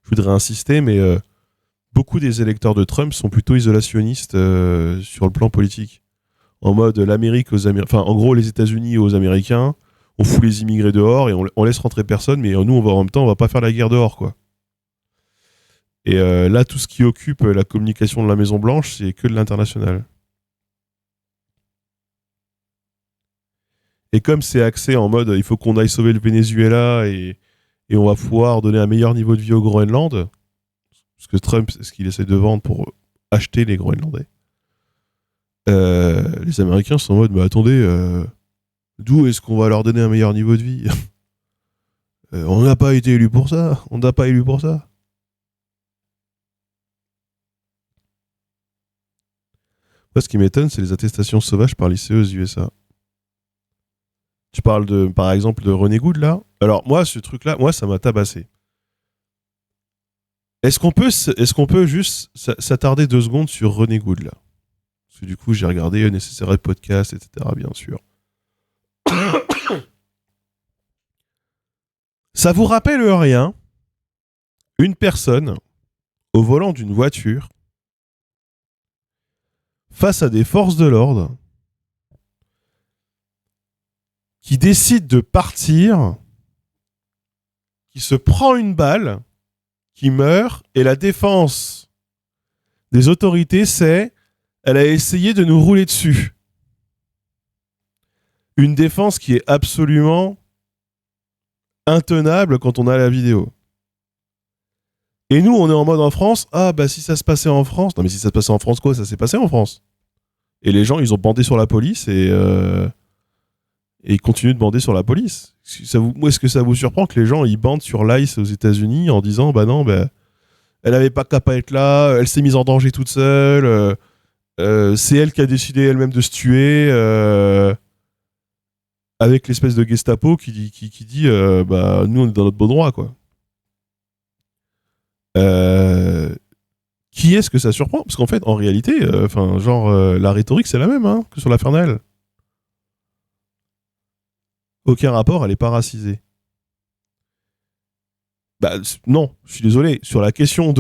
je voudrais insister, mais beaucoup des électeurs de Trump sont plutôt isolationnistes sur le plan politique. En mode l'Amérique aux Américains, enfin, en gros, les États-Unis aux Américains, on fout les immigrés dehors et on laisse rentrer personne, mais nous, en même temps, on va pas faire la guerre dehors, quoi. Et là, tout ce qui occupe la communication de la Maison-Blanche, c'est que de l'international. Et comme c'est axé en mode il faut qu'on aille sauver le Venezuela et on va pouvoir donner un meilleur niveau de vie au Groenland, parce que Trump, c'est ce qu'il essaie de vendre pour acheter les Groenlandais, les Américains sont en mode mais attendez, d'où est-ce qu'on va leur donner un meilleur niveau de vie? On n'a pas été élu pour ça, on n'a pas élu pour ça. Moi, ce qui m'étonne, c'est les attestations sauvages par l'ICE aux USA. Tu parles par exemple, de René Good, là. Alors, moi, ce truc-là, moi, ça m'a tabassé. Est-ce qu'on peut juste s'attarder 2 secondes sur René Good, là? Parce que du coup, j'ai regardé Nécessaire Podcast, etc., bien sûr. Ça vous rappelle rien une personne au volant d'une voiture face à des forces de l'ordre qui décide de partir, qui se prend une balle, qui meurt, et la défense des autorités, c'est elle a essayé de nous rouler dessus. Une défense qui est absolument intenable quand on a la vidéo. Et nous, on est en mode en France, ah bah si ça se passait en France, non mais si ça se passait en France quoi, ça s'est passé en France. Et les gens, ils ont bandé sur la police et ils continuent de bander sur la police. Est-ce que ça vous surprend que les gens, ils bandent sur l'ICE aux États-Unis en disant, bah non, bah, elle avait pas qu'à pas être là, elle s'est mise en danger toute seule, c'est elle qui a décidé elle-même de se tuer, avec l'espèce de Gestapo qui dit, bah nous on est dans notre bon droit, quoi. Qui est-ce que ça surprend? Parce qu'en fait, en réalité, la rhétorique c'est la même, hein, que sur l'affaire Naël. Aucun rapport, elle est pas racisée. Bah non, je suis désolé. Sur la question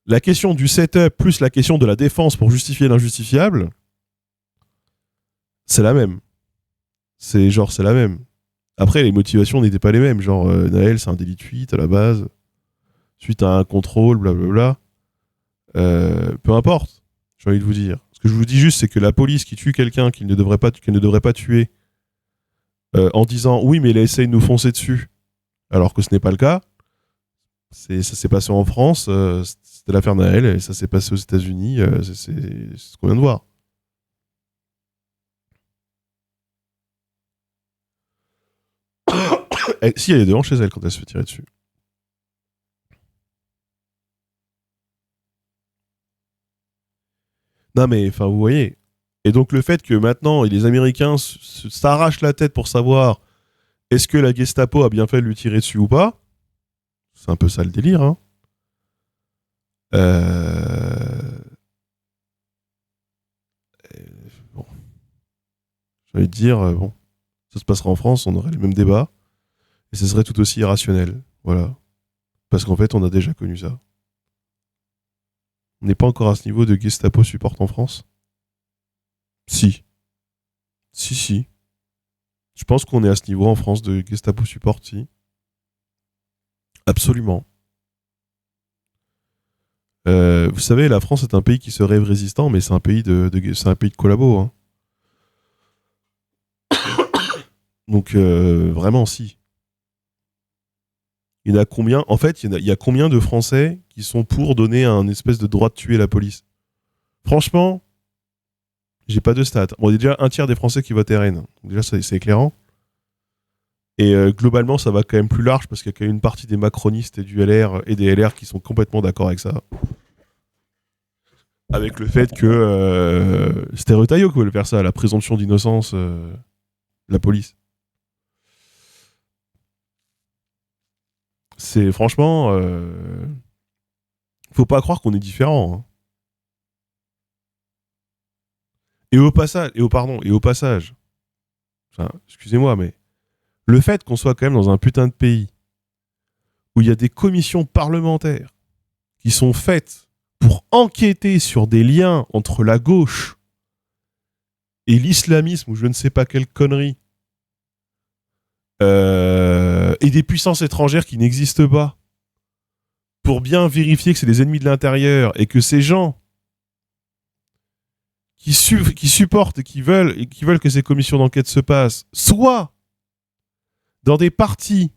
la question du setup plus la question de la défense pour justifier l'injustifiable, C'est la même. C'est la même. Après, les motivations n'étaient pas les mêmes. Genre, Naël, c'est un délit de fuite à la base, suite à un contrôle, blablabla. Peu importe, j'ai envie de vous dire. Ce que je vous dis juste, c'est que la police qui tue quelqu'un qu'elle ne devrait pas tuer, en disant oui, mais il a essayé de nous foncer dessus, alors que ce n'est pas le cas. Ça s'est passé en France, c'était l'affaire Naël, et ça s'est passé aux États-Unis, c'est ce qu'on vient de voir. Si, elle est devant chez elle quand elle se fait tirer dessus. Non, mais enfin, vous voyez. Et donc, le fait que maintenant, les Américains s'arrachent la tête pour savoir est-ce que la Gestapo a bien fait de lui tirer dessus ou pas, c'est un peu ça le délire, hein. Euh... Bon, j'ai envie de dire, bon, ça se passera en France, on aurait les mêmes débats, et ce serait tout aussi irrationnel. Voilà. Parce qu'en fait, on a déjà connu ça. On n'est pas encore à ce niveau de Gestapo support en France. Si. Si, si. Je pense qu'on est à ce niveau en France de Gestapo support, si. Absolument. Vous savez, la France est un pays qui se rêve résistant, mais c'est un pays c'est un pays de collabos, hein. Donc, vraiment, si. Il y en a combien En fait, il y a combien de Français qui sont pour donner un espèce de droit de tuer la police? Franchement, j'ai pas de stats. Bon, il y a déjà un tiers des Français qui votent RN. Donc déjà, c'est éclairant. Et globalement, ça va quand même plus large parce qu'il y a quand même une partie des macronistes et du LR et des LR qui sont complètement d'accord avec ça. Avec le fait que c'était Retailleau qui voulait faire ça, la présomption d'innocence de la police. C'est franchement, faut pas croire qu'on est différent, hein. Et au passage, enfin, excusez-moi, mais le fait qu'on soit quand même dans un putain de pays où il y a des commissions parlementaires qui sont faites pour enquêter sur des liens entre la gauche et l'islamisme ou je ne sais pas quelle connerie, et des puissances étrangères qui n'existent pas, pour bien vérifier que c'est des ennemis de l'intérieur et que ces gens qui supportent et qui veulent que ces commissions d'enquête se passent, soit dans des partis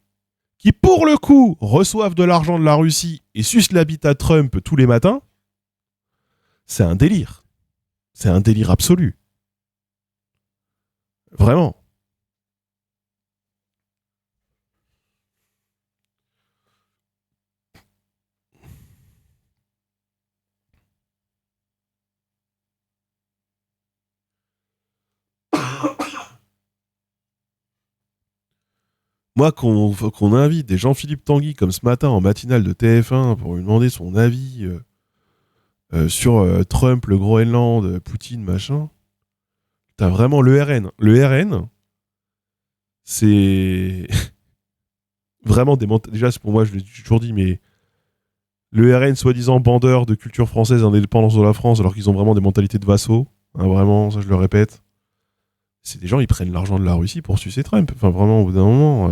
qui, pour le coup, reçoivent de l'argent de la Russie et sucent l'habitat Trump tous les matins, c'est un délire. C'est un délire absolu. Vraiment. Moi, qu'on invite des Jean-Philippe Tanguy comme ce matin en matinale de TF1 pour lui demander son avis sur Trump, le Groenland, Poutine, machin, t'as vraiment le RN. Le RN, c'est vraiment déjà, c'est pour moi, je l'ai toujours dit, mais le RN, soi-disant bandeur de culture française, indépendance de la France, alors qu'ils ont vraiment des mentalités de vassaux, hein, vraiment, ça je le répète. C'est des gens, ils prennent l'argent de la Russie pour sucer Trump. Enfin, vraiment, au bout d'un moment.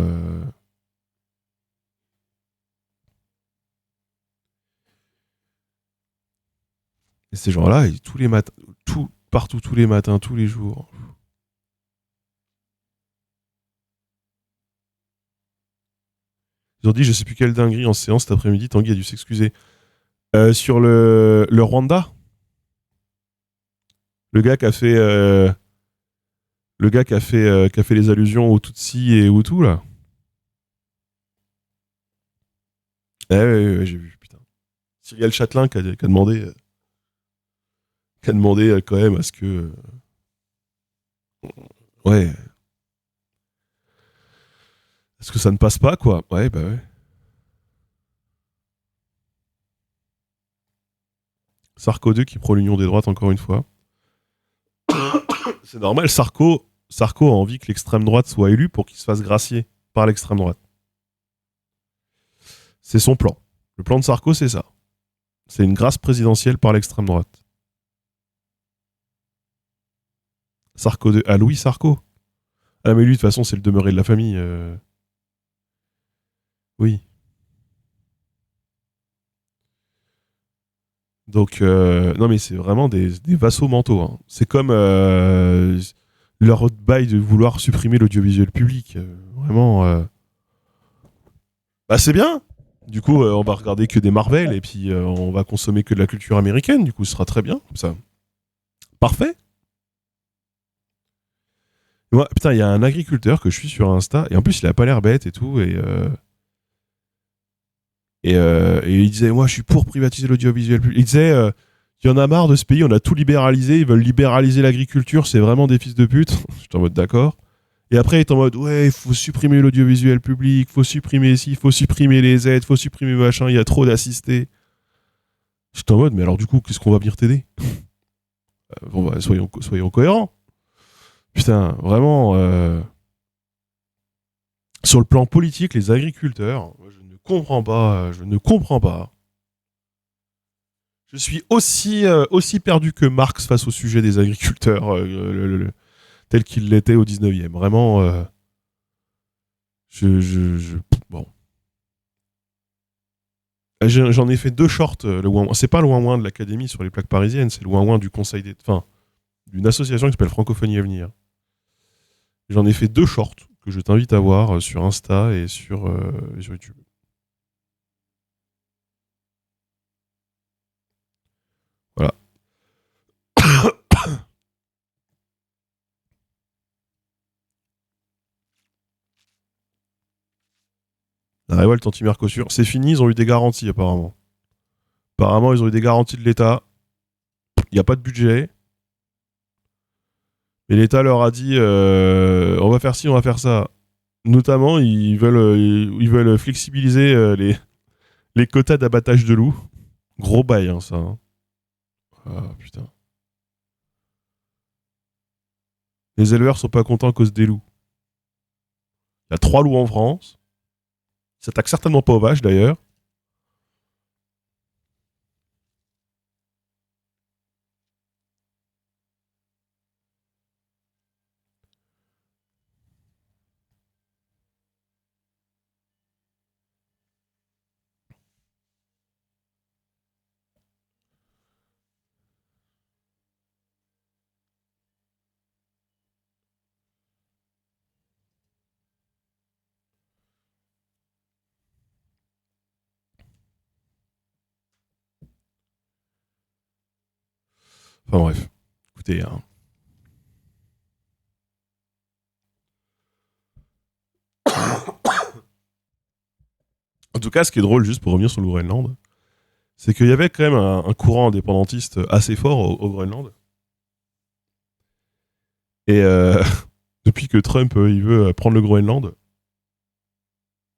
Et ces gens-là, tous les matins, partout, tous les matins, tous les jours. Ils ont dit, je sais plus quelle dinguerie en séance cet après-midi, Tanguy a dû s'excuser. Sur le Rwanda, le gars qui a fait, qui a fait les allusions aux Tutsis et Hutus, là. Ouais, j'ai vu, putain. Cyril Châtelain qui a demandé quand même à ce que. Ouais. Est-ce que ça ne passe pas, quoi? Ouais, bah ouais. Sarko 2 qui prend l'union des droites encore une fois. C'est normal, Sarko a envie que l'extrême droite soit élue pour qu'il se fasse gracier par l'extrême droite. C'est son plan. Le plan de Sarko, c'est ça. C'est une grâce présidentielle par l'extrême droite. Ah, Louis Sarko. Ah, mais lui, de toute façon, c'est le demeuré de la famille. Oui. Donc, non, mais c'est vraiment des vassaux mentaux, hein. C'est comme leur bail de vouloir supprimer l'audiovisuel public. Vraiment. Bah, c'est bien. Du coup, on va regarder que des Marvel et puis on va consommer que de la culture américaine. Du coup, ce sera très bien. Ça. Parfait. Moi, putain, il y a un agriculteur que je suis sur Insta et en plus, il a pas l'air bête et tout. Et il disait, moi, je suis pour privatiser l'audiovisuel public. Il disait, il y en a marre de ce pays, on a tout libéralisé, ils veulent libéraliser l'agriculture, c'est vraiment des fils de pute. J'étais en mode d'accord. Et après, il est en mode, ouais, il faut supprimer l'audiovisuel public, faut supprimer ci, faut supprimer les aides, faut supprimer machin, il y a trop d'assistés. J'étais en mode, mais alors du coup, qu'est-ce qu'on va venir t'aider? Bon, bah, soyons cohérents. Putain, vraiment, sur le plan politique, les agriculteurs, je ne comprends pas, je ne comprends pas. Je suis aussi perdu que Marx face au sujet des agriculteurs, tel qu'il l'était au 19e. Vraiment, bon. J'en ai fait deux shorts. C'est pas le ouin de l'Académie sur les plaques parisiennes, c'est le ouin du Conseil des... Enfin, d'une association qui s'appelle Francophonie Avenir. J'en ai fait deux shorts que je t'invite à voir sur Insta et sur YouTube. Voilà. La révolte anti-Mercosur, c'est fini, ils ont eu des garanties apparemment. Apparemment, ils ont eu des garanties de l'État. Il n'y a pas de budget. Et l'État leur a dit on va faire ci, on va faire ça. Notamment, ils veulent flexibiliser les quotas d'abattage de loups. Gros bail, hein, ça. Hein. Ah, putain. Les éleveurs sont pas contents à cause des loups. Il y a 3 loups en France. Ils s'attaquent certainement pas aux vaches, d'ailleurs. Enfin bref. Écoutez, hein. En tout cas, ce qui est drôle, juste pour revenir sur le Groenland, c'est qu'il y avait quand même un courant indépendantiste assez fort au Groenland. Et depuis que Trump il veut prendre le Groenland,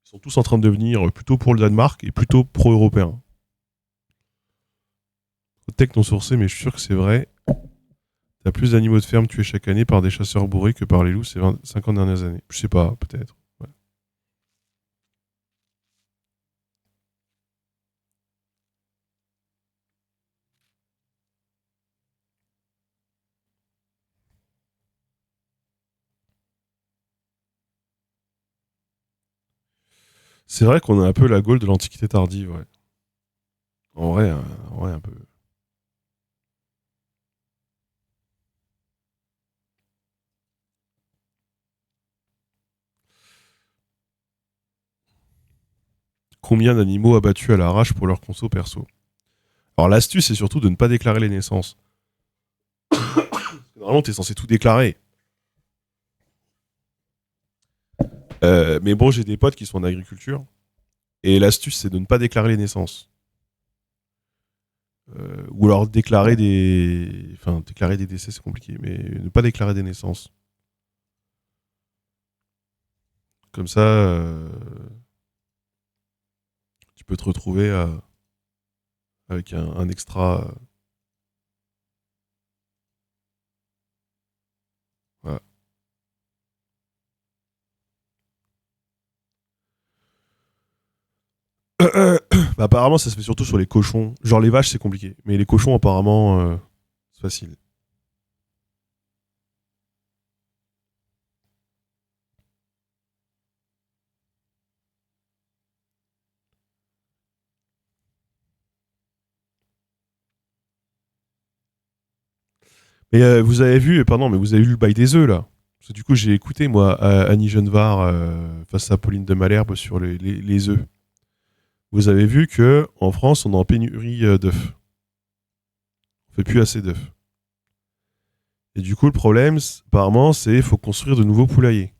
ils sont tous en train de devenir plutôt pour le Danemark et plutôt pro-européens. Tech non sourcé, mais je suis sûr que c'est vrai. T'as plus d'animaux de ferme tués chaque année par des chasseurs bourrés que par les loups ces 50 dernières années. Je sais pas, peut-être. Ouais. C'est vrai qu'on a un peu la Gaule de l'Antiquité tardive, ouais. En vrai, un peu. Combien d'animaux abattus à l'arrache pour leur conso perso? Alors l'astuce, c'est surtout de ne pas déclarer les naissances. Normalement, t'es censé tout déclarer. Mais bon, j'ai des potes qui sont en agriculture. Et l'astuce, c'est de ne pas déclarer les naissances. Ou alors déclarer des... Enfin, déclarer des décès, c'est compliqué. Mais ne pas déclarer des naissances. Comme ça, tu peux te retrouver avec un extra... Voilà. Bah, apparemment, ça se fait surtout sur les cochons. Genre les vaches, c'est compliqué. Mais les cochons, apparemment, c'est facile. Mais vous avez vu, pardon, mais vous avez vu le bail des œufs là. Parce que du coup, j'ai écouté moi Annie Genevard face à Pauline de Malherbe sur les œufs. Vous avez vu que en France, on est en pénurie d'œufs. On fait plus assez d'œufs. Et du coup, le problème, apparemment, c'est qu'il faut construire de nouveaux poulaillers.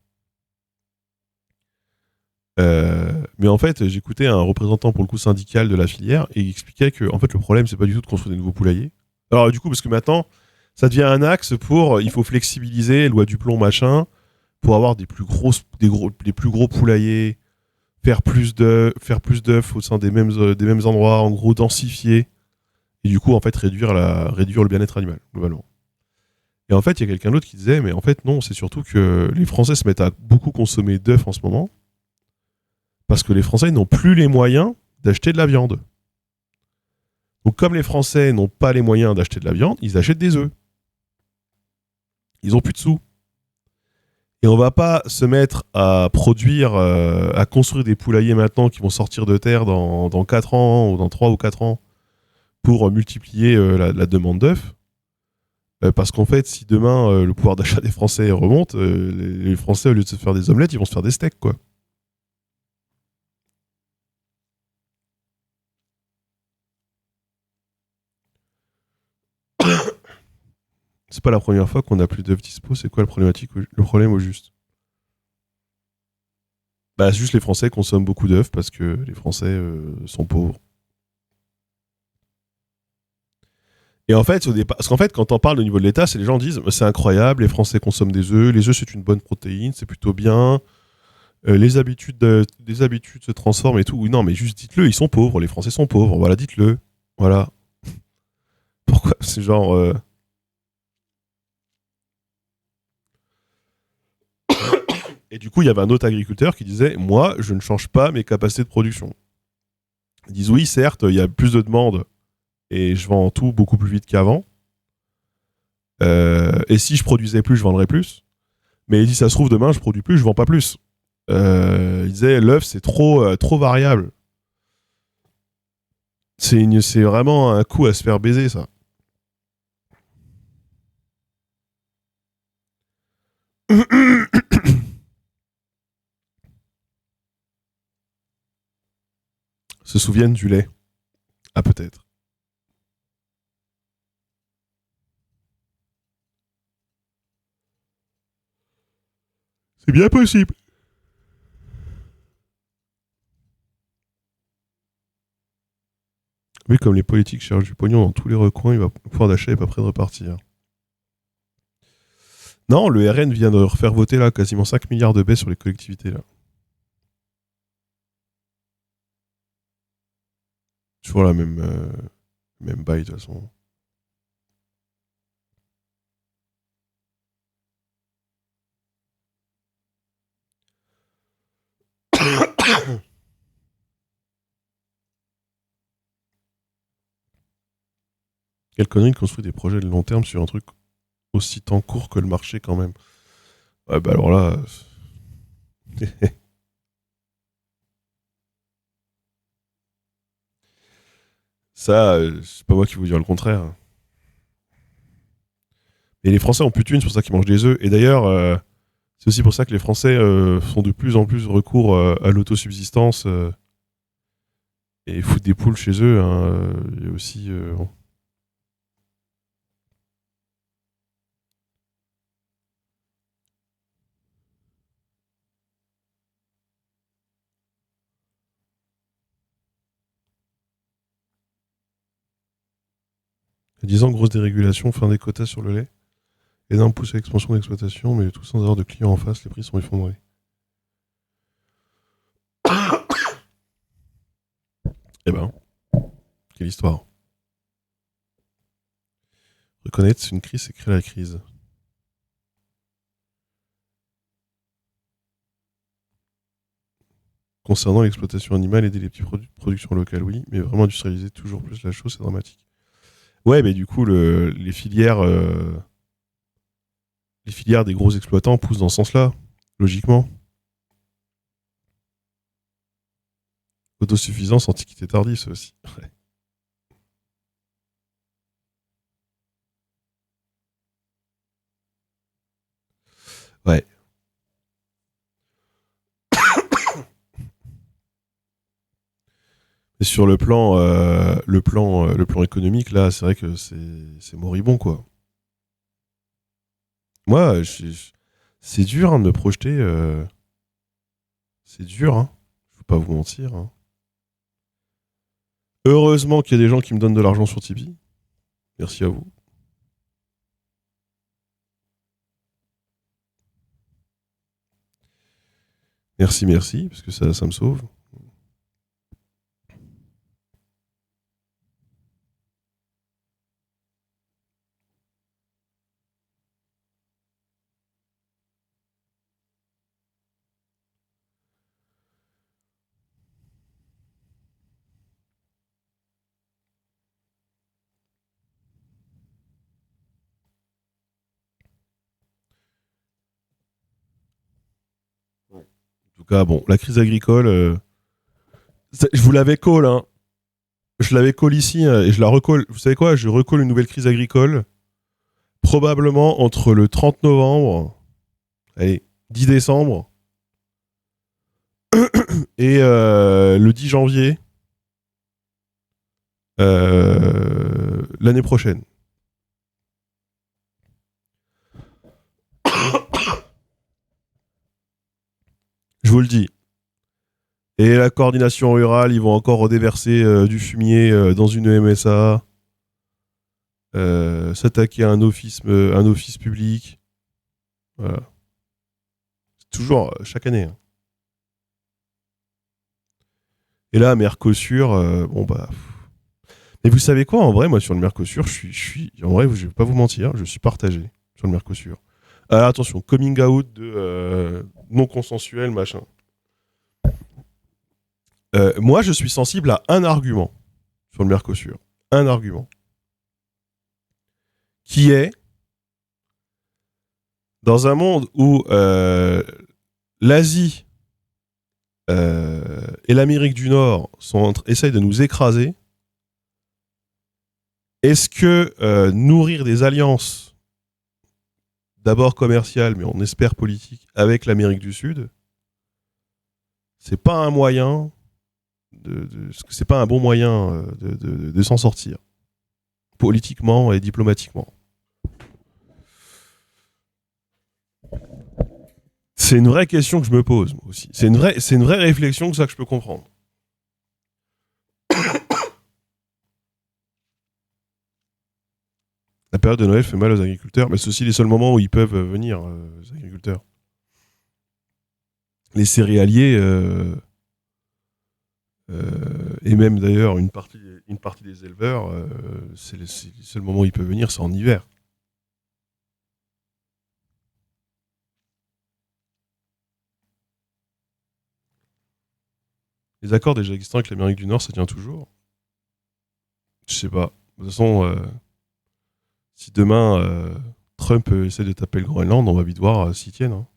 Mais en fait, j'écoutais un représentant pour le coup syndical de la filière et il expliquait que en fait, le problème, c'est pas du tout de construire des nouveaux poulaillers. Alors du coup, parce que maintenant, ça devient un axe pour il faut flexibiliser, loi du plomb, machin, pour avoir des plus gros poulaillers, faire plus d'œufs au sein des mêmes endroits, en gros densifier, et du coup, en fait, réduire le bien-être animal, globalement. Et en fait, il y a quelqu'un d'autre qui disait, mais en fait, non, c'est surtout que les Français se mettent à beaucoup consommer d'œufs en ce moment, parce que les Français n'ont plus les moyens d'acheter de la viande. Donc, comme les Français n'ont pas les moyens d'acheter de la viande, ils achètent des œufs. Ils ont plus de sous. Et on va pas se mettre à produire, à construire des poulaillers maintenant qui vont sortir de terre dans 4 ans, ou dans 3 ou 4 ans, pour multiplier la demande d'œufs. Parce qu'en fait, si demain le pouvoir d'achat des Français remonte, les Français, au lieu de se faire des omelettes, ils vont se faire des steaks, quoi. C'est pas la première fois qu'on a plus d'œufs dispo. C'est quoi le problème au juste? Bah, juste les Français consomment beaucoup d'œufs parce que les Français sont pauvres. Et en fait, parce qu'en fait, quand on parle au niveau de l'État, c'est les gens disent c'est incroyable, les Français consomment des œufs, les œufs c'est une bonne protéine, c'est plutôt bien, les habitudes se transforment et tout. Oui, non, mais juste dites-le, ils sont pauvres, les Français sont pauvres, voilà, dites-le. Voilà. Pourquoi? C'est genre. Et du coup, il y avait un autre agriculteur qui disait moi, je ne change pas mes capacités de production. Ils disent oui, certes, il y a plus de demandes et je vends tout beaucoup plus vite qu'avant. Et si je produisais plus, je vendrais plus. Mais il dit ça se trouve demain, je produis plus, je vends pas plus. Il disait l'œuf c'est trop variable. C'est vraiment un coup à se faire baiser ça. Se souviennent du lait. Ah peut-être. C'est bien possible. Mais comme les politiques cherchent du pognon dans tous les recoins, le pouvoir d'achat est pas prêt de repartir. Non, le RN vient de refaire voter là quasiment 5 milliards de baisse sur les collectivités là. Toujours la même bail de toute façon. Quelle connerie de construire des projets de long terme sur un truc aussi temps court que le marché quand même. Ouais, bah alors là. Ça, c'est pas moi qui vous dire le contraire. Et les Français ont plus de thunes, c'est pour ça qu'ils mangent des œufs. Et d'ailleurs, c'est aussi pour ça que les Français font de plus en plus recours à l'autosubsistance et foutent des poules chez eux. Hein. Il y a aussi. Bon. Il y a 10 ans, grosse dérégulation, fin des quotas sur le lait. Énorme pousse à l'expansion d'exploitation, mais tout sans avoir de clients en face, les prix sont effondrés. Eh ben, quelle histoire. Reconnaître une crise, c'est créer la crise. Concernant l'exploitation animale, aider les petites productions locales, oui, mais vraiment industrialiser toujours plus la chose, c'est dramatique. Ouais, mais du coup, les filières des gros exploitants poussent dans ce sens-là, logiquement. Autosuffisance, antiquité tardive, ça aussi. Ouais. Ouais. Et sur le plan économique, là, c'est vrai que c'est moribond, quoi. Moi, c'est dur hein, de me projeter. C'est dur, hein. Je vais pas vous mentir. Hein. Heureusement qu'il y a des gens qui me donnent de l'argent sur Tipeee. Merci à vous. Merci, merci, parce que ça me sauve. En tout cas, bon, la crise agricole, je vous l'avais call, hein. Je l'avais call ici et je la recolle. Vous savez quoi? Je recolle une nouvelle crise agricole, probablement entre le 30 novembre, allez, 10 décembre, et le 10 janvier l'année prochaine. Je vous le dis. Et la coordination rurale, ils vont encore redéverser du fumier dans une MSA, s'attaquer à un office public. Voilà. C'est toujours chaque année. Hein. Et là, Mercosur, bon bah. Mais vous savez quoi, en vrai, moi sur le Mercosur, en vrai, je vais pas vous mentir, je suis partagé sur le Mercosur. Alors attention, coming out de non consensuel, machin. Moi, je suis sensible à un argument sur le Mercosur. Un argument. Qui est, dans un monde où l'Asie et l'Amérique du Nord essayent de nous écraser, est-ce que nourrir des alliances, d'abord commerciales, mais on espère politiques, avec l'Amérique du Sud, c'est pas un moyen, c'est pas un bon moyen de s'en sortir, politiquement et diplomatiquement. C'est une vraie question que je me pose, moi aussi. C'est une vraie réflexion que ça que je peux comprendre. La période de Noël fait mal aux agriculteurs, mais c'est aussi les seuls moments où ils peuvent venir, les agriculteurs. Les céréaliers, et même d'ailleurs une partie des éleveurs, c'est les seuls moments où ils peuvent venir, c'est en hiver. Les accords déjà existants avec l'Amérique du Nord, ça tient toujours. Je sais pas. De toute façon, si demain Trump essaie de taper le Groenland, on va vite voir s'ils tiennent. Hein.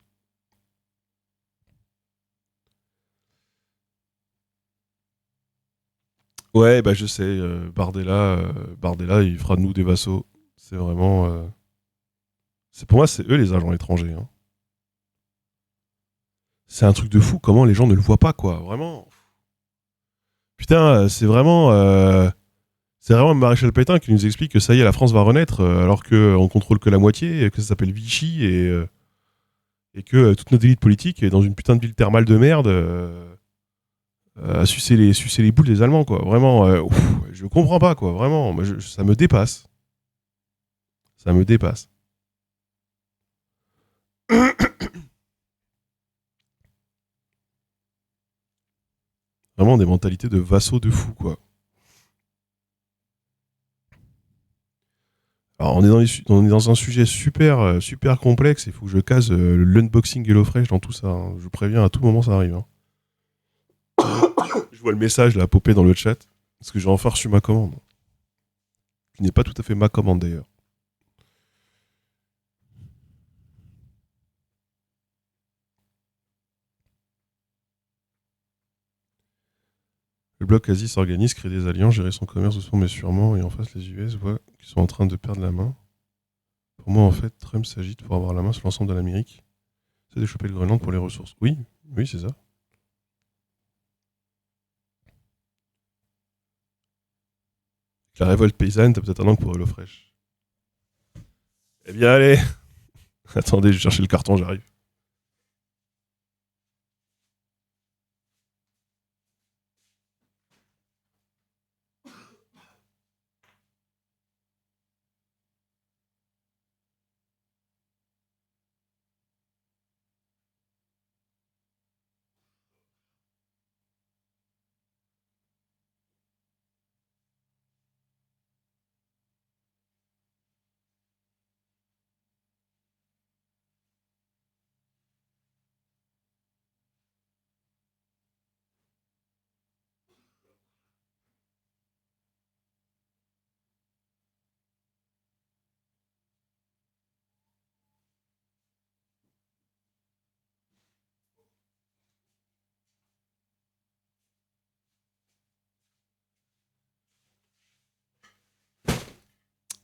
Ouais, bah je sais, Bardella, il fera de nous des vassaux. C'est vraiment. Pour moi, c'est eux les agents étrangers. Hein. C'est un truc de fou, comment les gens ne le voient pas, quoi. Vraiment. Putain, c'est vraiment Maréchal Pétain qui nous explique que ça y est, la France va renaître, alors qu'on contrôle que la moitié, que ça s'appelle Vichy, et que toute notre élite politique est dans une putain de ville thermale de merde, à sucer les boules des Allemands, quoi. Vraiment, je comprends pas, quoi. Vraiment, ça me dépasse. Ça me dépasse. Vraiment des mentalités de vassaux de fous, quoi. Alors, on est dans un sujet super complexe. Il faut que je case l'unboxing HelloFresh dans tout ça. Hein. Je vous préviens, à tout moment, ça arrive. Hein. Je vois le message là popper dans le chat. Parce que j'ai enfin reçu ma commande. Qui n'est pas tout à fait ma commande d'ailleurs. Le bloc Asie s'organise, crée des alliances, gérer son commerce doucement mais sûrement. Et en face, les US voient qu'ils sont en train de perdre la main. Pour moi, en fait, Trump s'agite pour avoir la main sur l'ensemble de l'Amérique. C'est de choper le Groenland pour les ressources. Oui, oui, c'est ça. La révolte paysanne, t'as peut-être un an pour HelloFresh. Eh bien, allez. Attendez, je vais chercher le carton, j'arrive.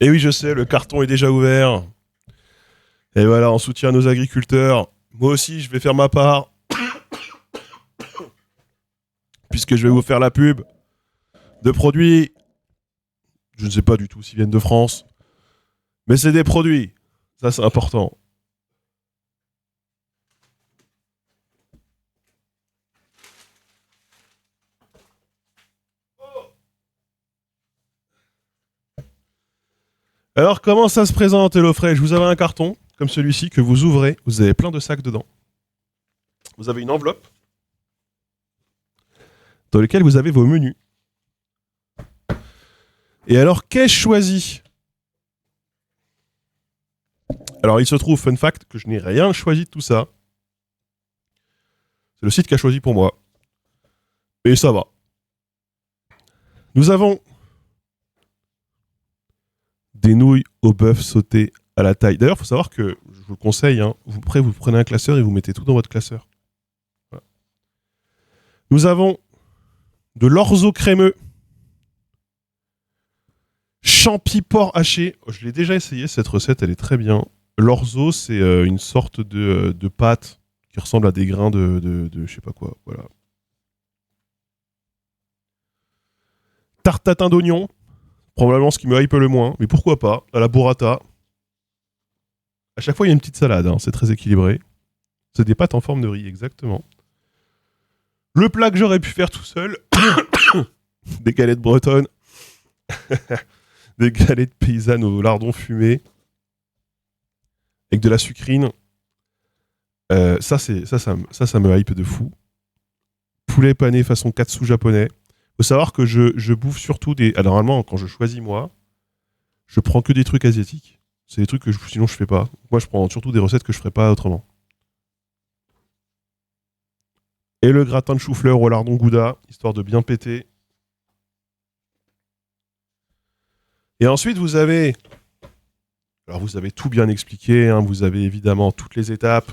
Et oui, je sais, le carton est déjà ouvert. Et voilà, en soutien à nos agriculteurs. Moi aussi, je vais faire ma part. Puisque je vais vous faire la pub de produits. Je ne sais pas du tout s'ils viennent de France. Mais c'est des produits. Ça, c'est important. Alors, comment ça se présente, HelloFresh? Vous avez un carton, comme celui-ci, que vous ouvrez. Vous avez plein de sacs dedans. Vous avez une enveloppe dans laquelle vous avez vos menus. Et alors, qu'ai-je choisi? Alors, il se trouve, fun fact, que je n'ai rien choisi de tout ça. C'est le site qui a choisi pour moi. Et ça va. Nous avons des nouilles au bœuf sautées à la taille. D'ailleurs, il faut savoir que, je vous le conseille, hein, vous prenez un classeur et vous mettez tout dans votre classeur. Voilà. Nous avons de l'orzo crémeux, champi porc haché. Oh, je l'ai déjà essayé, cette recette, elle est très bien. L'orzo, c'est une sorte de pâte qui ressemble à des grains de je sais pas quoi. Voilà. Tarte tatin d'oignon, probablement ce qui me hype le moins, mais pourquoi pas, à la burrata. À chaque fois, il y a une petite salade, hein, c'est très équilibré. C'est des pâtes en forme de riz, exactement. Le plat que j'aurais pu faire tout seul, des galettes bretonnes, des galettes paysannes au lardon fumé, avec de la sucrine. Ça me hype de fou. Poulet pané façon katsu japonais. Faut savoir que je bouffe surtout des. Alors, normalement, quand je choisis moi, je prends que des trucs asiatiques. C'est des trucs que sinon je fais pas. Moi, je prends surtout des recettes que je ferais pas autrement. Et le gratin de chou-fleur au lardon gouda, histoire de bien péter. Et ensuite, vous avez. Alors, vous avez tout bien expliqué. Hein, vous avez évidemment toutes les étapes.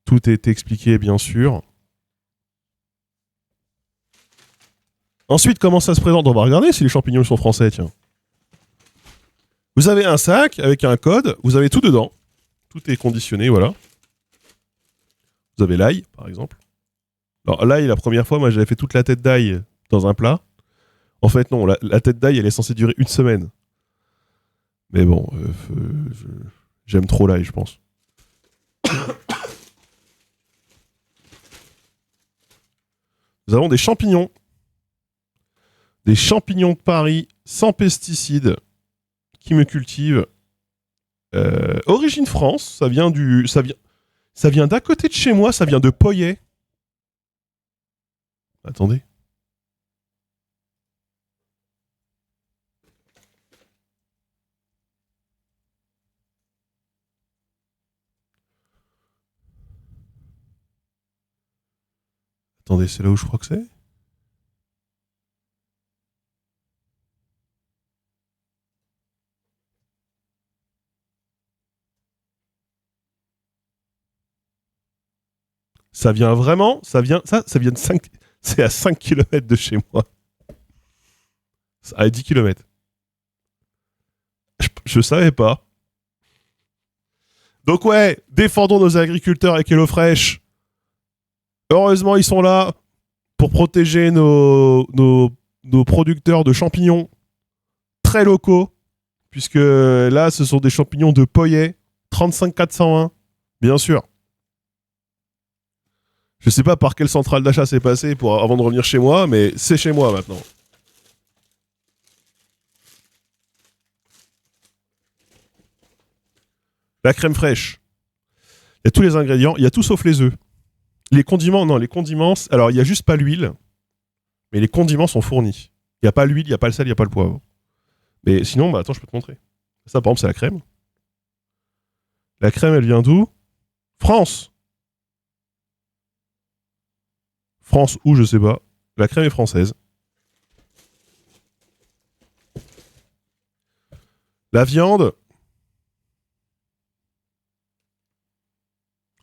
Tout est expliqué, bien sûr. Ensuite, comment ça se présente? On va regarder si les champignons sont français, tiens. Vous avez un sac avec un code, vous avez tout dedans. Tout est conditionné, voilà. Vous avez l'ail, par exemple. Alors, l'ail, la première fois, moi, j'avais fait toute la tête d'ail dans un plat. En fait, non, la tête d'ail, elle est censée durer une semaine. Mais bon, j'aime trop l'ail, je pense. Nous avons des champignons. Des champignons de Paris, sans pesticides, qui me cultivent. Origine France, ça vient d'à côté de chez moi, ça vient de Poyet. Attendez. Attendez, c'est là où je crois que c'est? Ça vient vraiment, ça vient de 5, c'est à 5 km de chez moi. À 10 km. Je savais pas. Donc ouais, défendons nos agriculteurs avec HelloFresh. Heureusement, ils sont là pour protéger nos producteurs de champignons très locaux, puisque là, ce sont des champignons de Poyet, 35401, bien sûr. Je sais pas par quelle centrale d'achat c'est passé avant de revenir chez moi, mais c'est chez moi maintenant. La crème fraîche. Il y a tous les ingrédients, il y a tout sauf les œufs. Les condiments, non, les condiments, alors il y a juste pas l'huile, mais les condiments sont fournis. Il y a pas l'huile, il y a pas le sel, il y a pas le poivre. Mais sinon, bah attends, je peux te montrer. Ça, par exemple, c'est la crème. La crème, elle vient d'où? France. France où, je sais pas. La crème est française. La viande.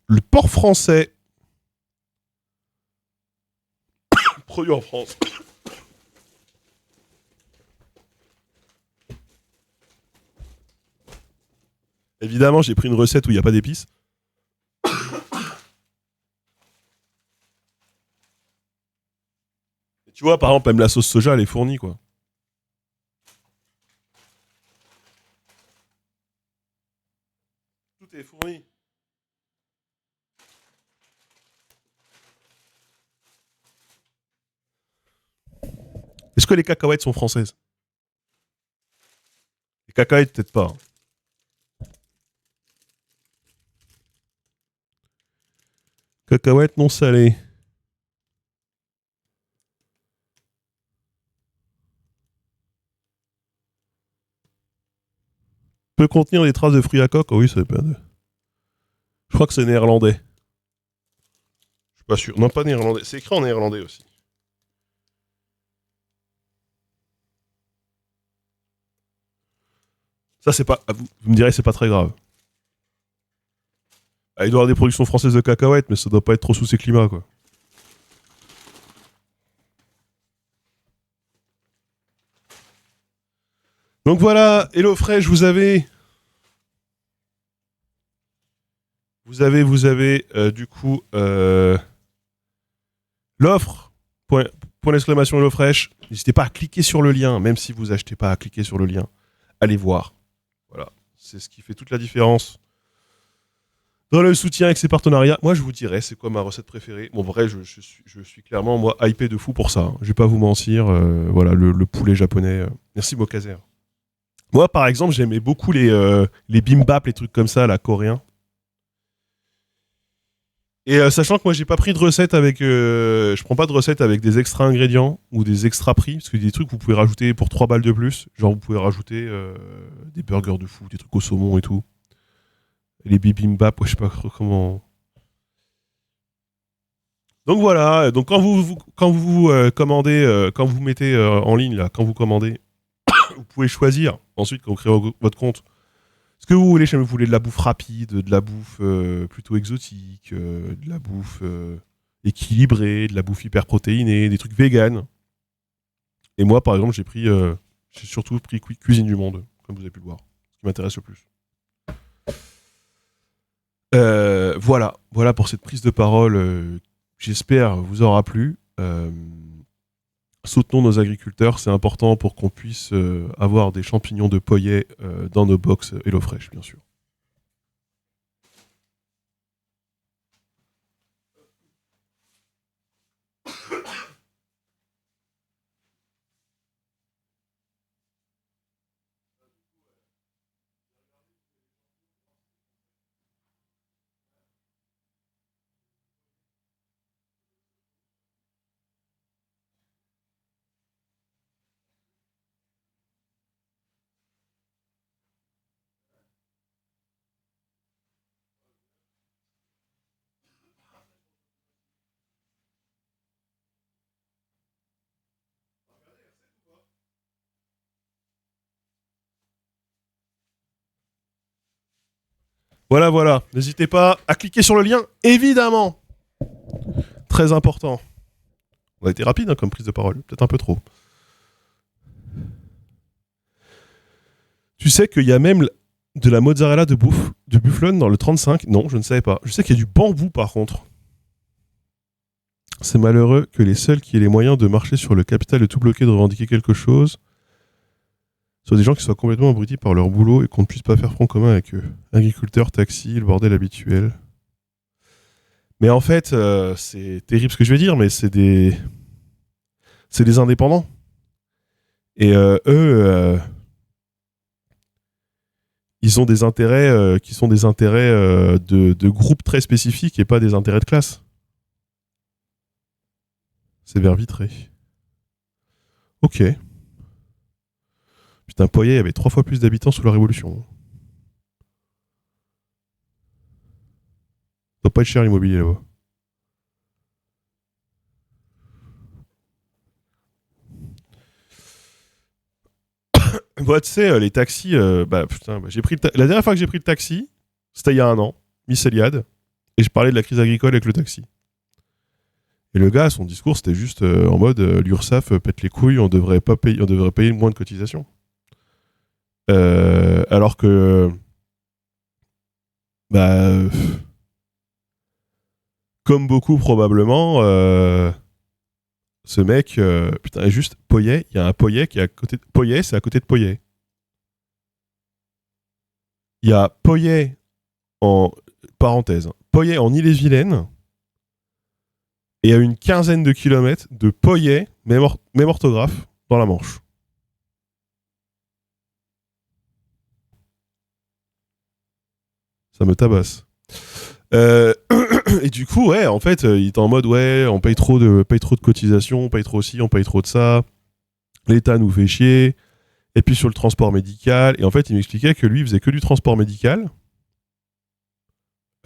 Le porc français. Produit en France. Évidemment, j'ai pris une recette où il n'y a pas d'épices. Tu vois, par exemple, même la sauce soja, elle est fournie, quoi. Tout est fourni. Est-ce que les cacahuètes sont françaises? Les cacahuètes, peut-être pas. Cacahuètes non salées. Peut contenir des traces de fruits à coque. Oh oui, ça peut. Je crois que c'est néerlandais. Je suis pas sûr. Non, pas néerlandais. C'est écrit en néerlandais aussi. Ça, c'est pas. Vous me direz, c'est pas très grave. Ah, il doit y avoir des productions françaises de cacahuètes, mais ça doit pas être trop sous ces climats, quoi. Donc voilà, HelloFresh, vous avez, du coup, l'offre, point d'exclamation HelloFresh. N'hésitez pas à cliquer sur le lien, même si vous achetez pas à cliquer sur le lien. Allez voir. Voilà, c'est ce qui fait toute la différence. Dans le soutien avec ces partenariats, moi je vous dirais, c'est quoi ma recette préférée? Bon, vrai, je suis clairement, moi, hypé de fou pour ça. Hein. Je vais pas vous mentir. Voilà, le poulet japonais. Merci Bokazer. Moi, par exemple, j'aimais beaucoup les bimbap, les trucs comme ça, là, coréens. Et sachant que moi, j'ai pas pris de recette avec. Je prends pas de recette avec des extra ingrédients ou des extra prix, parce que des trucs que vous pouvez rajouter pour 3 balles de plus. Genre, vous pouvez rajouter des burgers de fou, des trucs au saumon et tout. Les bibimbap, ouais, je sais pas comment. Donc voilà, donc quand vous commandez, quand vous mettez en ligne, là, quand vous commandez, vous pouvez choisir, ensuite, quand vous créez votre compte, ce que vous voulez. Vous voulez de la bouffe rapide, de la bouffe plutôt exotique, de la bouffe équilibrée, de la bouffe hyper protéinée, des trucs vegan. Et moi, par exemple, j'ai surtout pris Cuisine du Monde, comme vous avez pu le voir, ce qui m'intéresse le plus. Voilà pour cette prise de parole. J'espère vous aura plu. Soutenons nos agriculteurs, c'est important pour qu'on puisse avoir des champignons de Poyet dans nos box HelloFresh, bien sûr. Voilà. N'hésitez pas à cliquer sur le lien, évidemment. Très important. On a été rapide hein, comme prise de parole, peut-être un peu trop. Tu sais qu'il y a même de la mozzarella de De Bufflon dans le 35? Non, je ne savais pas. Je sais qu'il y a du bambou par contre. C'est malheureux que les seuls qui aient les moyens de marcher sur le capital, de tout bloquer, de revendiquer quelque chose, soient des gens qui soient complètement abrutis par leur boulot et qu'on ne puisse pas faire front commun avec eux. Agriculteurs, taxis, le bordel habituel. Mais en fait, c'est terrible ce que je vais dire, mais c'est des indépendants. Et eux, ils ont des intérêts qui sont des intérêts de groupes très spécifiques et pas des intérêts de classe. C'est vers Vitré. Ok. Putain, Poyet avait 3 fois plus d'habitants sous la Révolution. Ça doit pas être cher l'immobilier là-bas. Bah, tu sais, les taxis, j'ai pris la dernière fois que j'ai pris le taxi, c'était il y a 1 an, Miss-Eliade, et je parlais de la crise agricole avec le taxi. Et le gars, son discours, c'était juste en mode l'URSSAF pète les couilles, on devrait payer moins de cotisations. Alors que, bah, comme beaucoup probablement, ce mec, putain, juste Poyet, il y a un Poyet qui est à côté de Poyet, c'est à côté de Poyet. Il y a Poyet en parenthèse, Poyet en Ille-et-Vilaine, et à une quinzaine de kilomètres de Poyet, même orthographe, dans la Manche. Ça me tabasse. Et du coup, ouais, en fait, il est en mode, ouais, on paye trop de cotisations, on paye trop ci, on paye trop de ça. L'État nous fait chier. Et puis sur le transport médical. Et en fait, il m'expliquait que lui, il faisait que du transport médical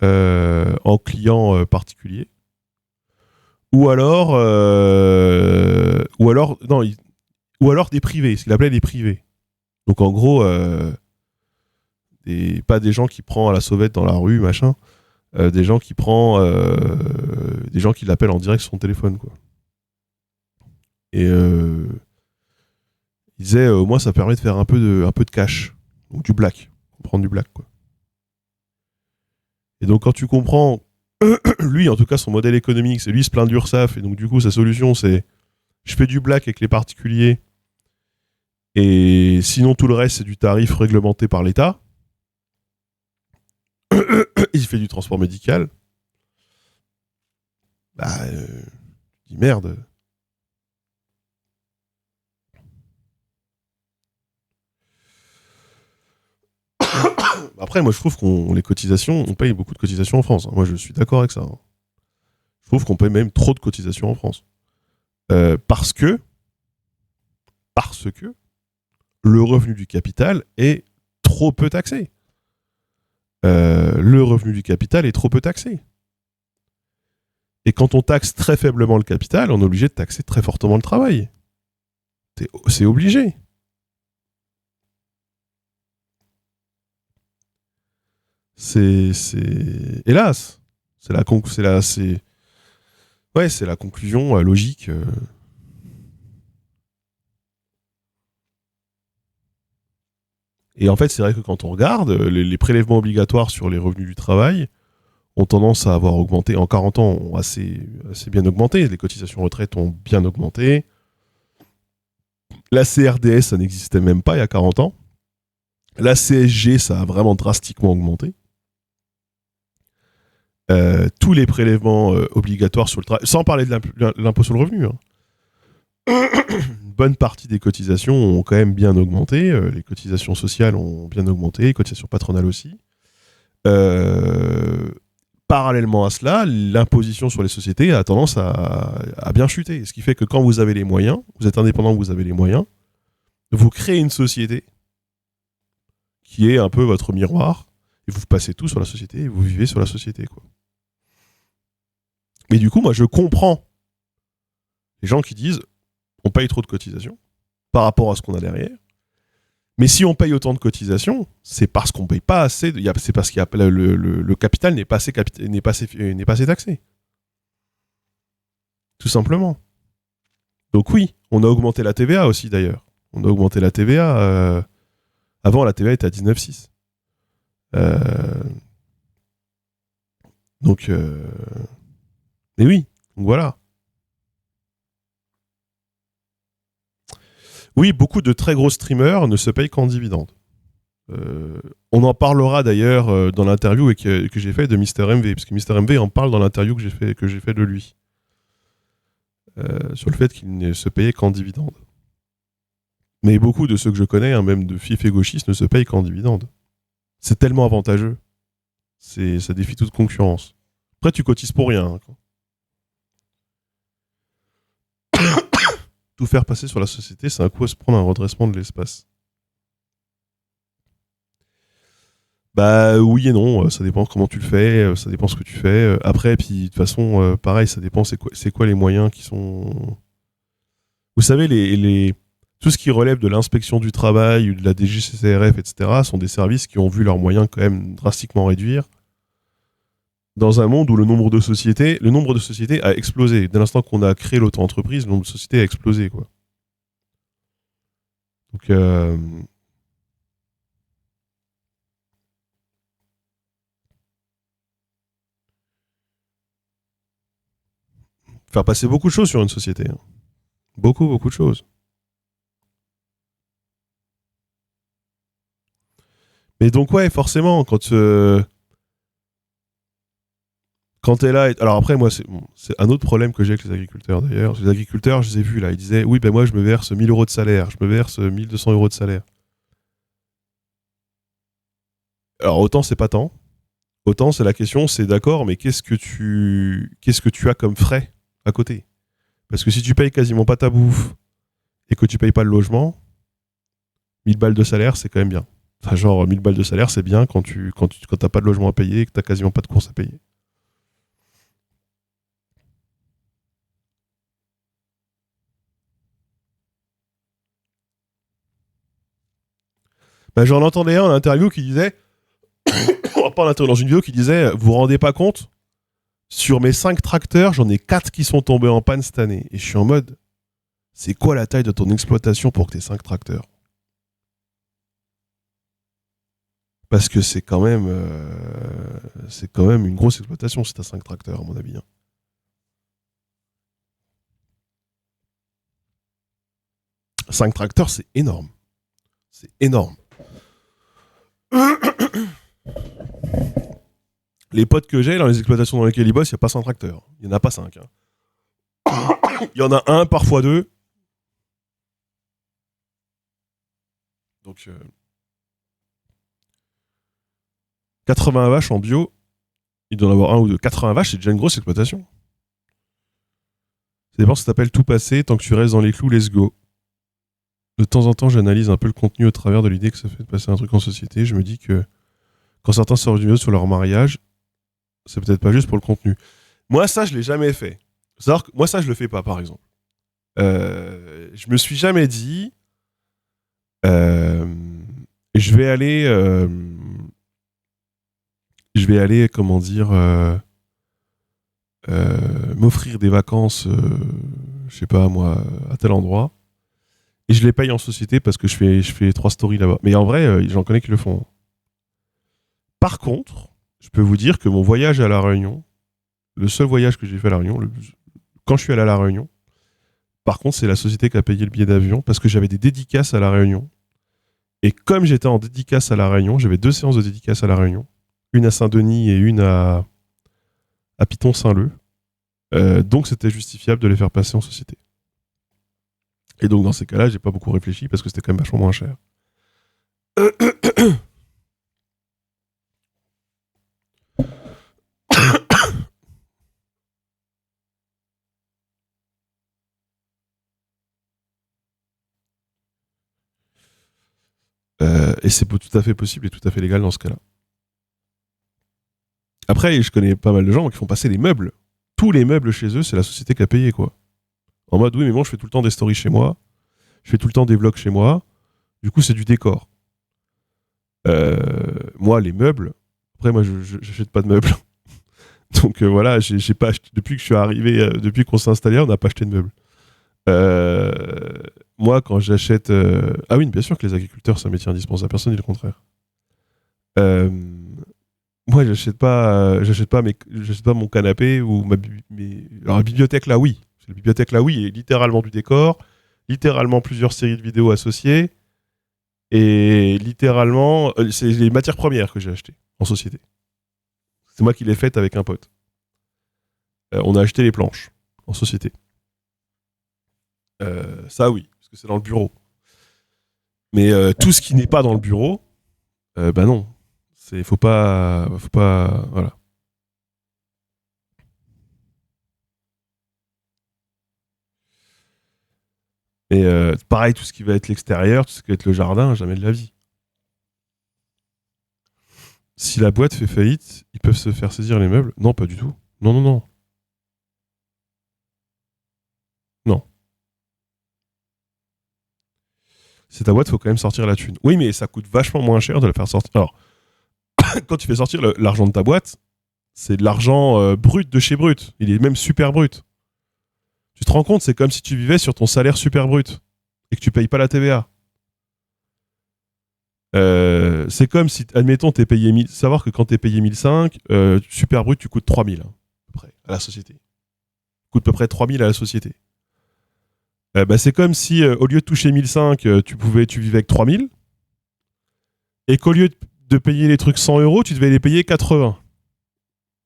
en client particulier. Ou alors des privés, ce qu'il appelait des privés. Donc en gros, pas des gens qui prend à la sauvette dans la rue, machin. Des gens qui l'appellent en direct sur son téléphone, quoi. Et il disait au moins ça permet de faire un peu de cash, donc du black, prendre du black, quoi. Et donc quand tu comprends, lui en tout cas son modèle économique, c'est lui il se plaint d'URSSAF et donc du coup sa solution c'est je fais du black avec les particuliers et sinon tout le reste c'est du tarif réglementé par l'État. Il fait du transport médical. Bah, je dis merde. Après, moi, je trouve les cotisations, on paye beaucoup de cotisations en France. Moi, je suis d'accord avec ça. Je trouve qu'on paye même trop de cotisations en France. Parce que le revenu du capital est trop peu taxé. Le revenu du capital est trop peu taxé. Et quand on taxe très faiblement le capital, on est obligé de taxer très fortement le travail. C'est obligé. C'est hélas, c'est la conclusion logique. Et en fait, c'est vrai que quand on regarde, les prélèvements obligatoires sur les revenus du travail ont tendance à avoir augmenté. En 40 ans, ont assez bien augmenté. Les cotisations retraite ont bien augmenté. La CRDS, ça n'existait même pas il y a 40 ans. La CSG, ça a vraiment drastiquement augmenté. Tous les prélèvements obligatoires sur le travail, sans parler de l'impôt sur le revenu, hein. Une bonne partie des cotisations ont quand même bien augmenté. Les cotisations sociales ont bien augmenté, les cotisations patronales aussi. Parallèlement à cela, l'imposition sur les sociétés a tendance à bien chuter. Ce qui fait que quand vous avez les moyens, vous êtes indépendant, vous avez les moyens, vous créez une société qui est un peu votre miroir, et vous passez tout sur la société, et vous vivez sur la société, quoi. Mais du coup, moi, je comprends les gens qui disent on paye trop de cotisations par rapport à ce qu'on a derrière. Mais si on paye autant de cotisations, c'est parce qu'on paye pas assez. C'est parce que le capital n'est pas assez taxé. Tout simplement. Donc oui, on a augmenté la TVA aussi d'ailleurs. On a augmenté la TVA. Avant, la TVA était à 19,6. Euh, donc, et oui, donc voilà. Oui, beaucoup de très gros streamers ne se payent qu'en dividendes. On en parlera d'ailleurs dans l'interview que j'ai fait de Mister MV, parce que Mister MV en parle dans l'interview que j'ai fait de lui, sur le fait qu'il ne se payait qu'en dividendes. Mais beaucoup de ceux que je connais, hein, même de fifs et gauchistes, ne se payent qu'en dividendes. C'est tellement avantageux. Ça défie toute concurrence. Après, tu cotises pour rien. Hein. Tout faire passer sur la société, c'est un coup à se prendre un redressement de l'espace. Bah oui et non, ça dépend comment tu le fais, ça dépend ce que tu fais. Après, puis de toute façon, pareil, ça dépend c'est quoi les moyens qui sont... Vous savez, tout ce qui relève de l'inspection du travail ou de la DGCCRF, etc., sont des services qui ont vu leurs moyens quand même drastiquement réduire dans un monde où le nombre de sociétés a explosé. Dès l'instant qu'on a créé l'auto-entreprise, le nombre de sociétés a explosé, quoi. Donc, faire passer beaucoup de choses sur une société. Hein. Beaucoup, beaucoup de choses. Mais donc, ouais, forcément, quand t'es là... Alors après, moi, c'est un autre problème que j'ai avec les agriculteurs, d'ailleurs. Les agriculteurs, je les ai vus, là, ils disaient, oui, ben moi, je me verse 1000 euros de salaire, je me verse 1200 euros de salaire. Alors, autant, c'est pas tant. Autant, c'est la question, c'est d'accord, mais qu'est-ce que tu as comme frais à côté? Parce que si tu payes quasiment pas ta bouffe et que tu payes pas le logement, 1000 balles de salaire, c'est quand même bien. Enfin, genre, 1000 balles de salaire, c'est bien quand t'as pas de logement à payer et que t'as quasiment pas de courses à payer. Bah, j'en entendais un en interview qui disait, pas en interview, dans une vidéo qui disait, vous vous rendez pas compte? Sur mes 5 tracteurs, j'en ai 4 qui sont tombés en panne cette année. Et je suis en mode, c'est quoi la taille de ton exploitation pour que t'aies 5 tracteurs? Parce que c'est quand même une grosse exploitation si t'as 5 tracteurs, à mon avis. Hein. 5 tracteurs, c'est énorme. C'est énorme. Les potes que j'ai dans les exploitations dans lesquelles ils bossent, il n'y a pas 5 tracteurs. Il n'y en a pas 5. Hein. Il y en a un, parfois deux. Donc, 80 vaches en bio, il doit en avoir un ou deux. 80 vaches, c'est déjà une grosse exploitation. Ça dépend si ça t'appelle tout passer, tant que tu restes dans les clous, let's go. De temps en temps, j'analyse un peu le contenu au travers de l'idée que ça fait de passer un truc en société. Je me dis que quand certains sortent du vidéo sur leur mariage, c'est peut-être pas juste pour le contenu. Moi, ça, je l'ai jamais fait. Moi, ça, je le fais pas, par exemple. Je me suis jamais dit, euh, je vais aller, comment dire, m'offrir des vacances, je sais pas moi, à tel endroit, et je les paye en société parce que je fais 3 stories là-bas. Mais en vrai, j'en connais qui le font. Par contre, je peux vous dire que mon voyage à La Réunion, le seul voyage que j'ai fait à La Réunion, quand je suis allé à La Réunion, par contre, c'est la société qui a payé le billet d'avion parce que j'avais des dédicaces à La Réunion. Et comme j'étais en dédicace à La Réunion, j'avais 2 séances de dédicace à La Réunion, une à Saint-Denis et une à Piton-Saint-Leu. Donc c'était justifiable de les faire passer en société. Et donc dans ces cas-là, j'ai pas beaucoup réfléchi parce que c'était quand même vachement moins cher. Et c'est tout à fait possible et tout à fait légal dans ce cas-là. Après, je connais pas mal de gens qui font passer les meubles. Tous les meubles chez eux, c'est la société qui a payé, quoi. En mode, oui, mais moi, je fais tout le temps des stories chez moi. Je fais tout le temps des vlogs chez moi. Du coup, c'est du décor. Moi, les meubles... Après, moi, je n'achète pas de meubles. Donc voilà, j'ai pas acheté... Depuis que je suis arrivé, depuis qu'on s'est installé, on n'a pas acheté de meubles. Euh, Moi, quand j'achète... Ah oui, bien sûr que les agriculteurs, c'est un métier indispensable. Personne ne dit le contraire. Euh, Moi, j'achète pas mon canapé ou Alors, la bibliothèque, là, oui. La bibliothèque, là, oui, est littéralement du décor, littéralement plusieurs séries de vidéos associées, et littéralement, c'est les matières premières que j'ai achetées en société. C'est moi qui l'ai faite avec un pote. On a acheté les planches en société. Ça, oui, parce que c'est dans le bureau. Mais tout ce qui n'est pas dans le bureau, bah non. Faut pas, voilà. Et pareil, tout ce qui va être l'extérieur, tout ce qui va être le jardin, jamais de la vie. Si la boîte fait faillite, ils peuvent se faire saisir les meubles. Non, pas du tout. Non, non, non. Non. C'est ta boîte, faut quand même sortir la thune. Oui, mais ça coûte vachement moins cher de la faire sortir. Alors, quand tu fais sortir l'argent de ta boîte, c'est de l'argent brut de chez Brut. Il est même super brut. Tu te rends compte, c'est comme si tu vivais sur ton salaire super brut et que tu payes pas la TVA. C'est comme si, admettons, t'es payé 1000. Savoir que quand t'es payé 1005, super brut, tu coûtes 3000 hein, à peu près, à la société. Tu coûtes à peu près 3000 à la société. Bah, c'est comme si, au lieu de toucher 1005, tu vivais avec 3000 et qu'au lieu de payer les trucs 100 euros, tu devais les payer 80.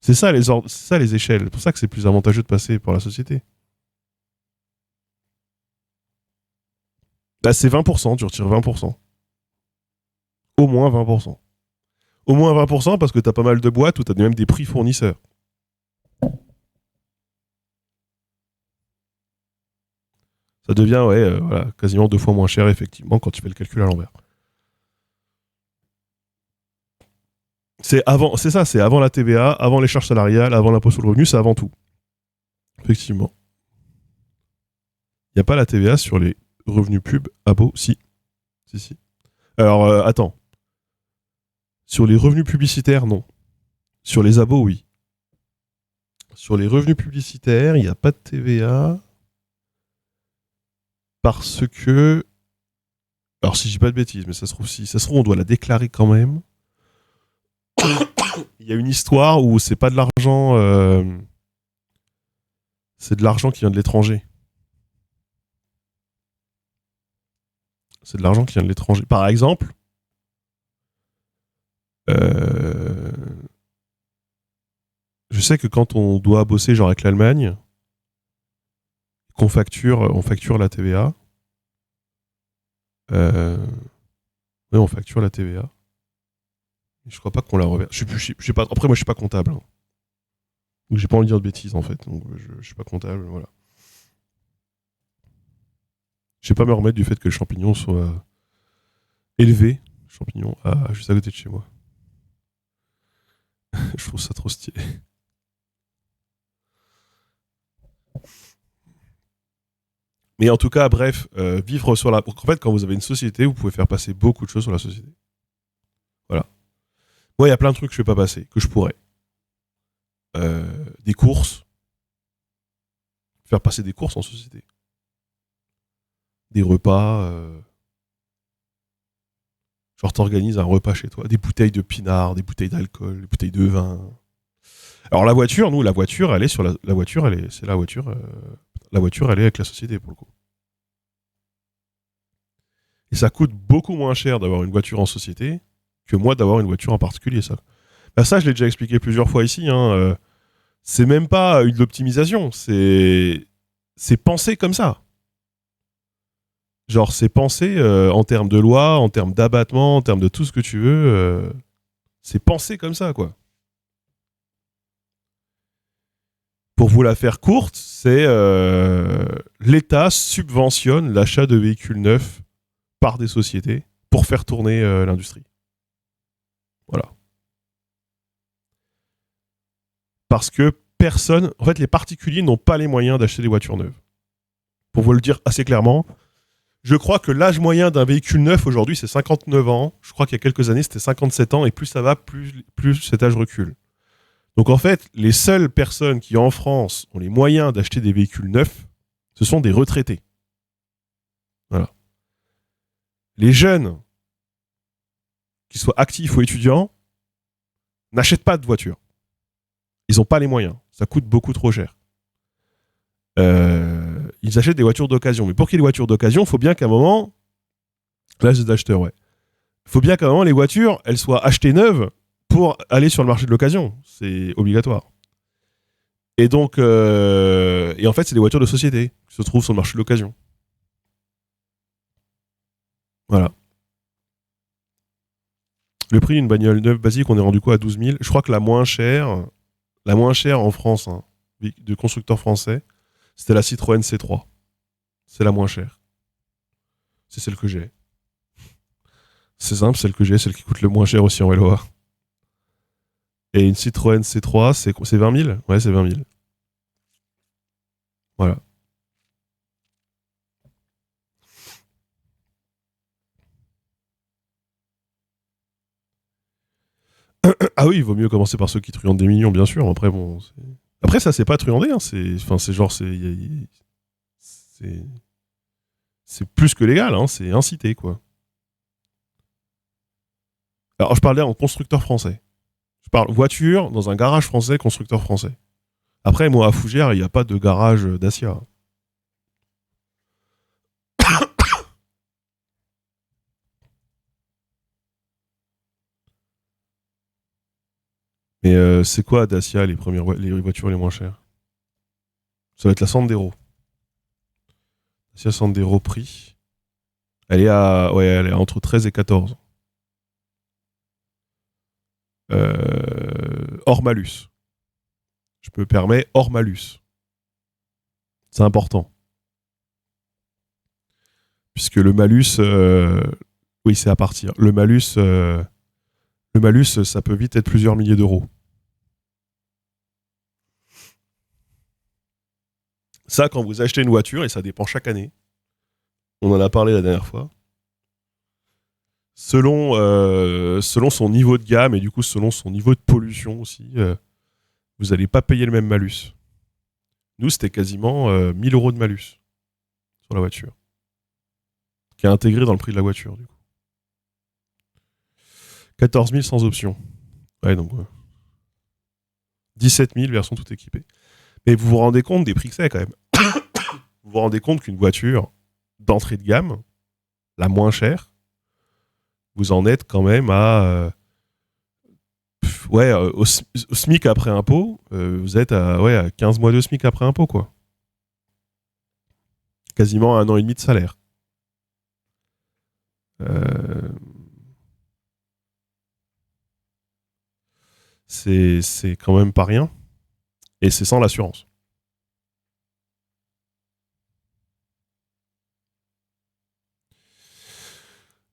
C'est ça c'est ça les échelles. C'est pour ça que c'est plus avantageux de passer par la société. Bah, c'est 20%, tu retires 20%. Au moins 20%. Au moins 20% parce que t'as pas mal de boîtes où t'as même des prix fournisseurs. Ça devient voilà, quasiment 2 fois moins cher effectivement quand tu fais le calcul à l'envers. C'est ça, c'est avant la TVA, avant les charges salariales, avant l'impôt sur le revenu, c'est avant tout. Effectivement. Il n'y a pas la TVA sur les revenus pub, abo, si. Si, si. Alors, attends. Sur les revenus publicitaires, non. Sur les abos, oui. Sur les revenus publicitaires, il n'y a pas de TVA. Parce que. Alors, si je dis pas de bêtises, mais ça se trouve, si ça se trouve, on doit la déclarer quand même. Il y a une histoire où c'est pas de l'argent. C'est de l'argent qui vient de l'étranger. C'est de l'argent qui vient de l'étranger. Par exemple, euh, je sais que quand on doit bosser genre avec l'Allemagne, on facture la TVA. Oui, on facture la TVA. Je crois pas qu'on la reverse. Je sais pas. Après, moi, je suis pas comptable. Hein. Donc, j'ai pas envie de dire de bêtises en fait. Donc, je suis pas comptable. Voilà. Je sais pas me remettre du fait que le champignon soit élevé. Champignon juste à côté de chez moi. Je trouve ça trop stylé. Mais en tout cas, bref, vivre sur la. En fait, quand vous avez une société, vous pouvez faire passer beaucoup de choses sur la société. Voilà. Moi, il y a plein de trucs que je ne vais pas passer, que je pourrais. Des courses. Faire passer des courses en société. Des repas. Genre, t'organises un repas chez toi. Des bouteilles de pinard, des bouteilles d'alcool, des bouteilles de vin. Alors, la voiture, nous, la voiture, elle est sur la voiture, elle est. C'est la voiture. La voiture, elle est avec la société, pour le coup. Et ça coûte beaucoup moins cher d'avoir une voiture en société que moi d'avoir une voiture en particulier, ça. Bah ça, je l'ai déjà expliqué plusieurs fois ici. Hein, c'est même pas une optimisation, c'est pensé comme ça. Genre, c'est pensé en termes de loi, en termes d'abattement, en termes de tout ce que tu veux. C'est pensé comme ça, quoi. Pour vous la faire courte, c'est l'État subventionne l'achat de véhicules neufs par des sociétés pour faire tourner l'industrie. Voilà. Parce que personne, en fait, les particuliers n'ont pas les moyens d'acheter des voitures neuves. Pour vous le dire assez clairement, je crois que l'âge moyen d'un véhicule neuf aujourd'hui, c'est 59 ans. Je crois qu'il y a quelques années, c'était 57 ans. Et plus ça va, plus cet âge recule. Donc en fait, les seules personnes qui en France ont les moyens d'acheter des véhicules neufs, ce sont des retraités. Les jeunes, qu'ils soient actifs ou étudiants, n'achètent pas de voiture. Ils n'ont pas les moyens. Ça coûte beaucoup trop cher. Ils achètent des voitures d'occasion. Mais pour qu'il y ait des voitures d'occasion, il faut bien qu'à un moment... Là, c'est d'acheteurs, ouais. Il faut bien qu'à un moment, les voitures, elles soient achetées neuves pour aller sur le marché de l'occasion. C'est obligatoire. Et donc... Et en fait, c'est des voitures de société qui se trouvent sur le marché de l'occasion. Voilà. Le prix d'une bagnole neuve basique, on est rendu quoi à 12 000. Je crois que la moins chère en France, hein, de constructeurs français, c'était la Citroën C3. C'est la moins chère. C'est celle que j'ai. C'est simple, celle que j'ai, celle qui coûte le moins cher aussi en LOA. Et une Citroën C3, c'est 20 000 ? Ouais, c'est 20 000. Voilà. Ah oui, il vaut mieux commencer par ceux qui truandent des millions, bien sûr. Après, bon... Après, ça, c'est pas truandé. Hein. C'est genre... C'est plus que légal. Hein. C'est incité, quoi. Alors, je parlais en constructeur français. Je parle voiture dans un garage français, constructeur français. Après, moi, à Fougères, il n'y a pas de garage Dacia. Mais c'est quoi Dacia, les voitures les moins chères? Ça va être la Sandero. Dacia Sandero prix. Elle est entre 13 et 14. Hors malus. Je me permets hors malus. C'est important. Puisque le malus, oui, c'est à partir. Le malus, ça peut vite être plusieurs milliers d'euros. Ça, quand vous achetez une voiture, et ça dépend chaque année, on en a parlé la dernière fois, selon son niveau de gamme et du coup selon son niveau de pollution aussi, vous n'allez pas payer le même malus. Nous, c'était quasiment 1000 euros de malus sur la voiture, qui est intégré dans le prix de la voiture, du coup. 14 000 sans option. Ouais, donc 17 000 version tout équipée. Mais vous vous rendez compte des prix que c'est quand même. Vous vous rendez compte qu'une voiture d'entrée de gamme, la moins chère, vous en êtes quand même à... au SMIC après impôt, vous êtes à 15 mois de SMIC après impôt, quoi. Quasiment 1 an et demi de salaire. C'est quand même pas rien. Et c'est sans l'assurance.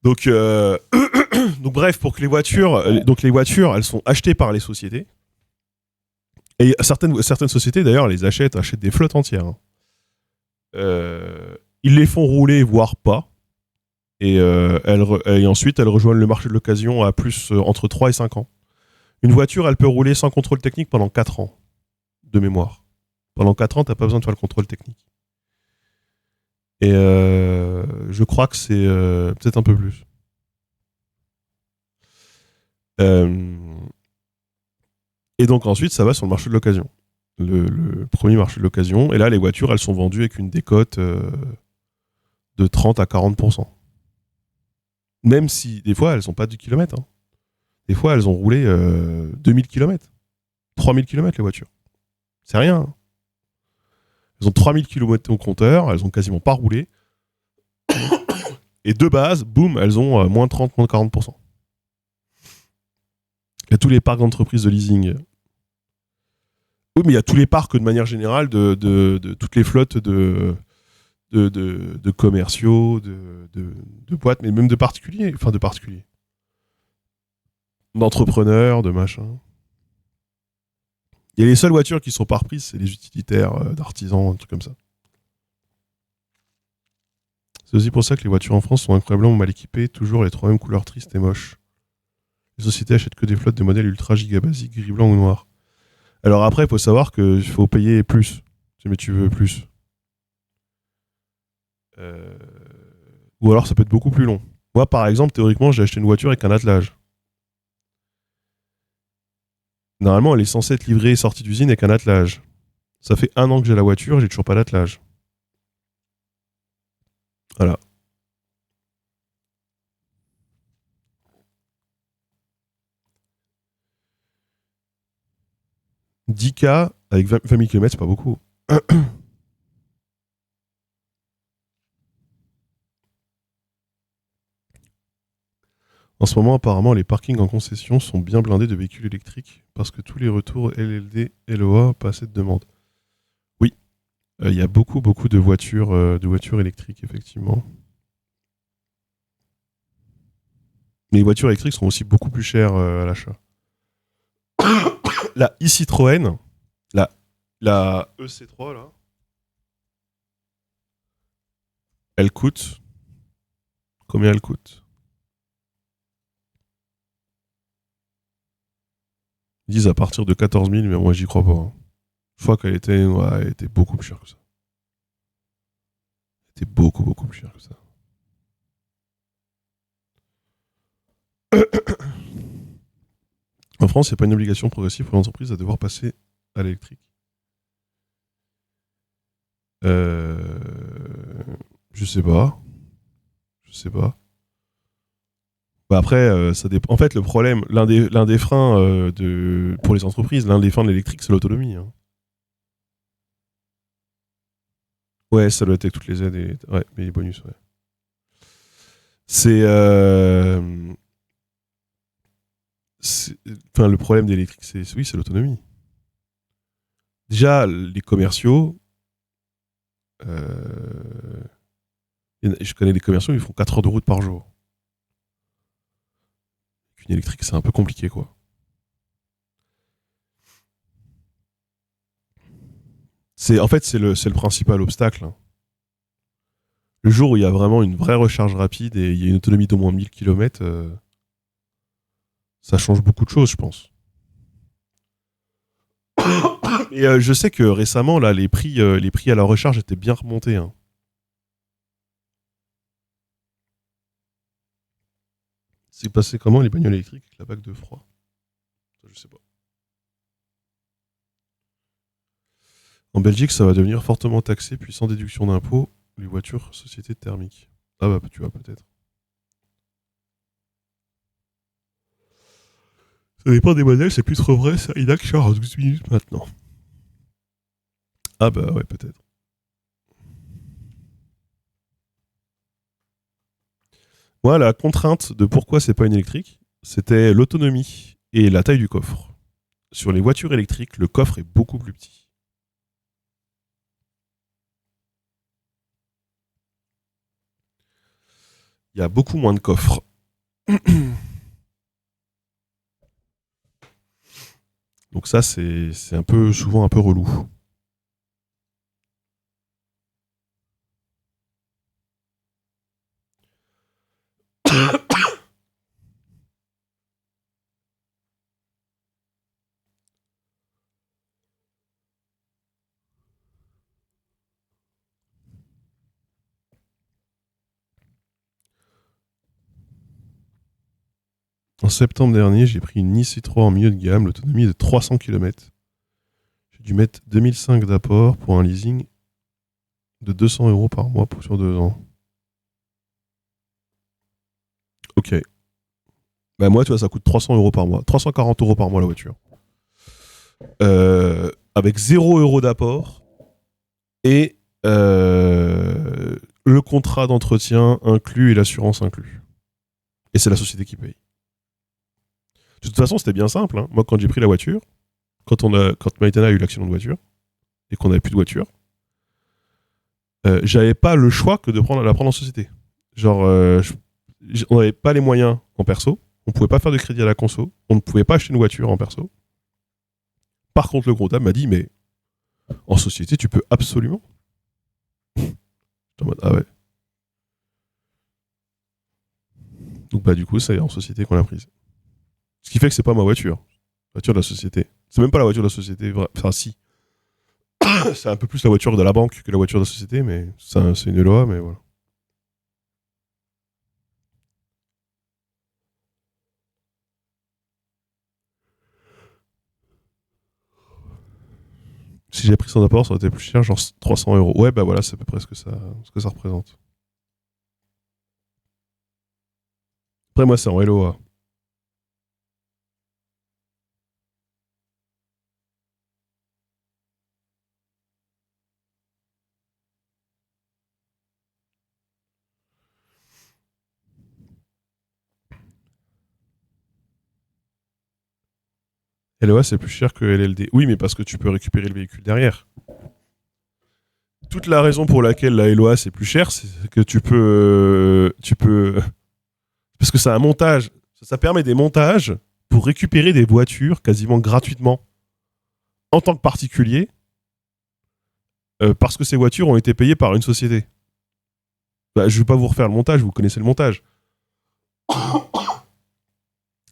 Donc, donc bref, pour que les voitures, elles sont achetées par les sociétés. Et certaines sociétés, d'ailleurs, les achètent des flottes entières. Hein. Ils les font rouler, voire pas. Et ensuite, elles rejoignent le marché de l'occasion à plus entre 3 et 5 ans. Une voiture, elle peut rouler sans contrôle technique pendant 4 ans, de mémoire. Pendant 4 ans, t'as pas besoin de faire le contrôle technique. Et je crois que c'est peut-être un peu plus. Et donc ensuite, ça va sur le marché de l'occasion. Le premier marché de l'occasion. Et là, les voitures, elles sont vendues avec une décote de 30 à 40%. Même si, des fois, elles sont pas du kilomètre. Hein. Des fois, elles ont roulé 2000 km. 3000 km, les voitures. C'est rien. Hein. Elles ont 3000 km au compteur, elles ont quasiment pas roulé. Et de base, boum, elles ont moins 30, moins 40%. Il y a tous les parcs d'entreprises de leasing. Oui, mais il y a tous les parcs de manière générale de toutes les flottes de commerciaux, de boîtes, mais même de particuliers. Enfin, de particuliers. D'entrepreneurs, de machin. Il y a les seules voitures qui sont pas reprises, c'est les utilitaires d'artisans, un truc comme ça. C'est aussi pour ça que les voitures en France sont incroyablement mal équipées, toujours les 3 mêmes couleurs tristes et moches. Les sociétés achètent que des flottes de modèles ultra giga basiques, gris, blanc ou noir. Alors après, il faut savoir qu'il faut payer plus, si tu veux plus. Ou alors ça peut être beaucoup plus long. Moi, par exemple, théoriquement, j'ai acheté une voiture avec un attelage. Normalement, elle est censée être livrée et sortie d'usine avec un attelage. Ça fait 1 an que j'ai la voiture, j'ai toujours pas d'attelage. Voilà. 10K avec 20 000 km, c'est pas beaucoup. En ce moment, apparemment, les parkings en concession sont bien blindés de véhicules électriques parce que tous les retours LLD, LOA, pas assez de demande. Oui, il y a beaucoup, beaucoup de voitures électriques, effectivement. Mais les voitures électriques sont aussi beaucoup plus chères à l'achat. La e-Citroën, la, la EC3, là, elle coûte. Combien elle coûte? Ils disent à partir de 14 000, mais moi j'y crois pas, hein. Je crois qu'elle était, ouais, elle était beaucoup plus chère que ça. Elle était beaucoup, beaucoup plus chère que ça. En France, il n'y a pas une obligation progressive pour l'entreprise à devoir passer à l'électrique. Euh... Je sais pas. Je sais pas. Bah après, ça dépend. En fait, le problème, l'un des freins pour les entreprises, l'un des freins de l'électrique, c'est l'autonomie, hein. Ouais, ça doit être avec toutes les aides et ouais, mais les bonus, ouais. C'est, c'est- enfin, le problème de l'électrique, c'est oui, c'est l'autonomie. Déjà, les commerciaux, euh, je connais des commerciaux, ils font 4 heures de route par jour. Une électrique, c'est un peu compliqué, quoi. En fait, c'est le principal obstacle, hein. Le jour où il y a vraiment une vraie recharge rapide et il y a une autonomie d'au moins 1000 km, ça change beaucoup de choses, je pense. Et je sais que récemment, là, les prix à la recharge étaient bien remontés, hein. C'est passé comment les bagnoles électriques avec la bague de froid? Ça, je sais pas. En Belgique, ça va devenir fortement taxé, puis sans déduction d'impôt, les voitures sociétés thermiques. Ah bah, tu vois, peut-être. Ça dépend des modèles, c'est plus trop vrai, ça. Il charge en 12 minutes maintenant. Ah bah ouais, peut-être. Moi, la contrainte de pourquoi c'est pas une électrique, c'était l'autonomie et la taille du coffre. Sur les voitures électriques, le coffre est beaucoup plus petit. Il y a beaucoup moins de coffres. Donc ça, c'est un peu souvent un peu relou. En septembre dernier, j'ai pris une Nice 3 en milieu de gamme, l'autonomie est de 300 km. J'ai dû mettre 2005 d'apport pour un leasing de 200 euros par mois sur 2 ans. Ok. Bah moi, tu vois, ça coûte 300 euros par mois. 340 euros par mois la voiture. Avec 0 euros d'apport et le contrat d'entretien inclus et l'assurance inclus. Et c'est la société qui paye. De toute façon, c'était bien simple, hein. Moi, quand j'ai pris la voiture, quand Maïtena a eu l'accident de voiture et qu'on n'avait plus de voiture, j'avais pas le choix que de la prendre en société. Genre, on n'avait pas les moyens en perso, on pouvait pas faire de crédit à la conso, on ne pouvait pas acheter une voiture en perso. Par contre, le comptable m'a dit, mais en société, tu peux absolument. J'étais en mode, ah ouais. Donc bah du coup, c'est en société qu'on l'a prise. Ce qui fait que c'est pas ma voiture, la voiture de la société. C'est même pas la voiture de la société, enfin si. C'est un peu plus la voiture de la banque que la voiture de la société, mais c'est une loi, mais voilà. Si j'ai pris son apport, ça aurait été plus cher, genre 300 €. Ouais, bah voilà, c'est à peu près ce que ça représente. Après, moi, c'est en LOA. LOA, c'est plus cher que LLD. Oui, mais parce que tu peux récupérer le véhicule derrière. Toute la raison pour laquelle la LOA c'est plus cher, c'est que tu peux, parce que c'est un montage. Ça permet des montages pour récupérer des voitures quasiment gratuitement en tant que particulier, parce que ces voitures ont été payées par une société. Bah, je ne vais pas vous refaire le montage, vous connaissez le montage.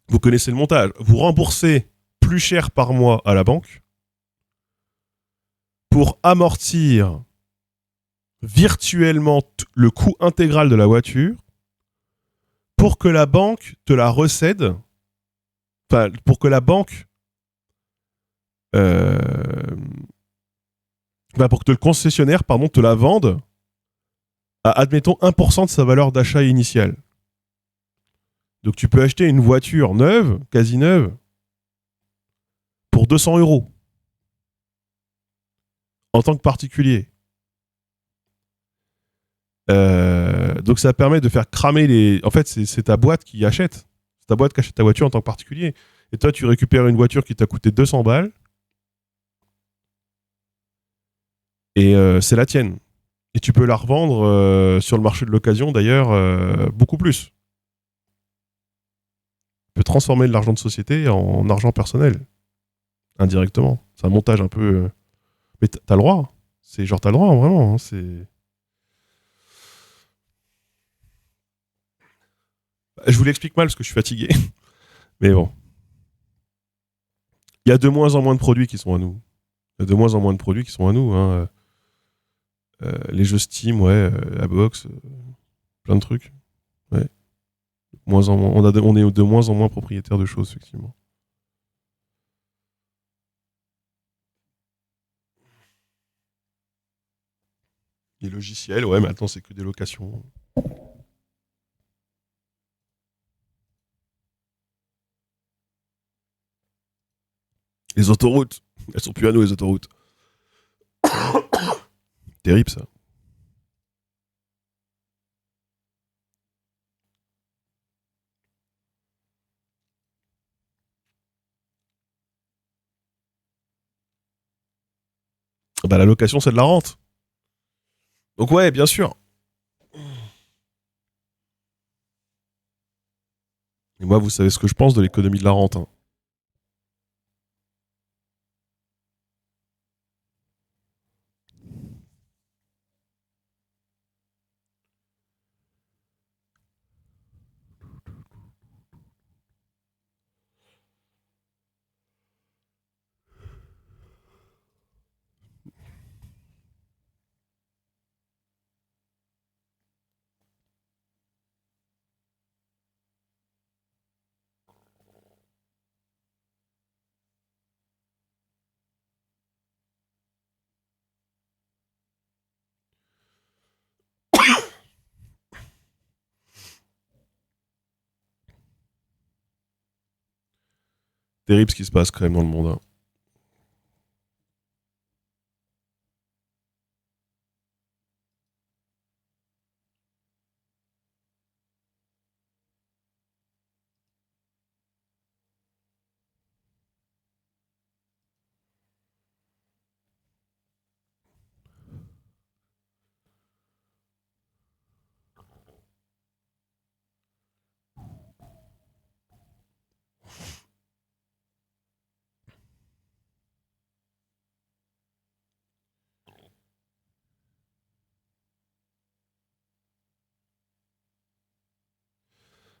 Vous connaissez le montage. Vous remboursez plus cher par mois à la banque pour amortir virtuellement le coût intégral de la voiture pour que la banque te la recède, enfin, pour que la banque, euh, pour que le concessionnaire, pardon, te la vende à, admettons, 1% de sa valeur d'achat initiale. Donc tu peux acheter une voiture neuve, quasi neuve, pour 200 € en tant que particulier. Donc ça permet de faire cramer les. En fait, c'est ta boîte qui achète. C'est ta boîte qui achète ta voiture en tant que particulier. Et toi, tu récupères une voiture qui t'a coûté 200 balles et c'est la tienne. Et tu peux la revendre sur le marché de l'occasion, d'ailleurs, beaucoup plus. Tu peux transformer de l'argent de société en argent personnel, indirectement. C'est un montage un peu. Mais t'as le droit. C'est genre, t'as le droit, vraiment. Hein, c'est. Je vous l'explique mal parce que je suis fatigué. Mais bon. Il y a de moins en moins de produits qui sont à nous. Il y a de moins en moins de produits qui sont à nous. Hein. Les jeux Steam, ouais, la box, plein de trucs. Ouais. Moins en moins, on est de moins en moins propriétaire de choses, effectivement. Les logiciels, ouais, mais attends, c'est que des locations. Les autoroutes, elles sont plus à nous, les autoroutes. Terrible, ça. Bah, la location, c'est de la rente. Donc, ouais, bien sûr. Et moi, vous savez ce que je pense de l'économie de la rente. Hein. Terrible ce qui se passe quand même dans le monde. Hein.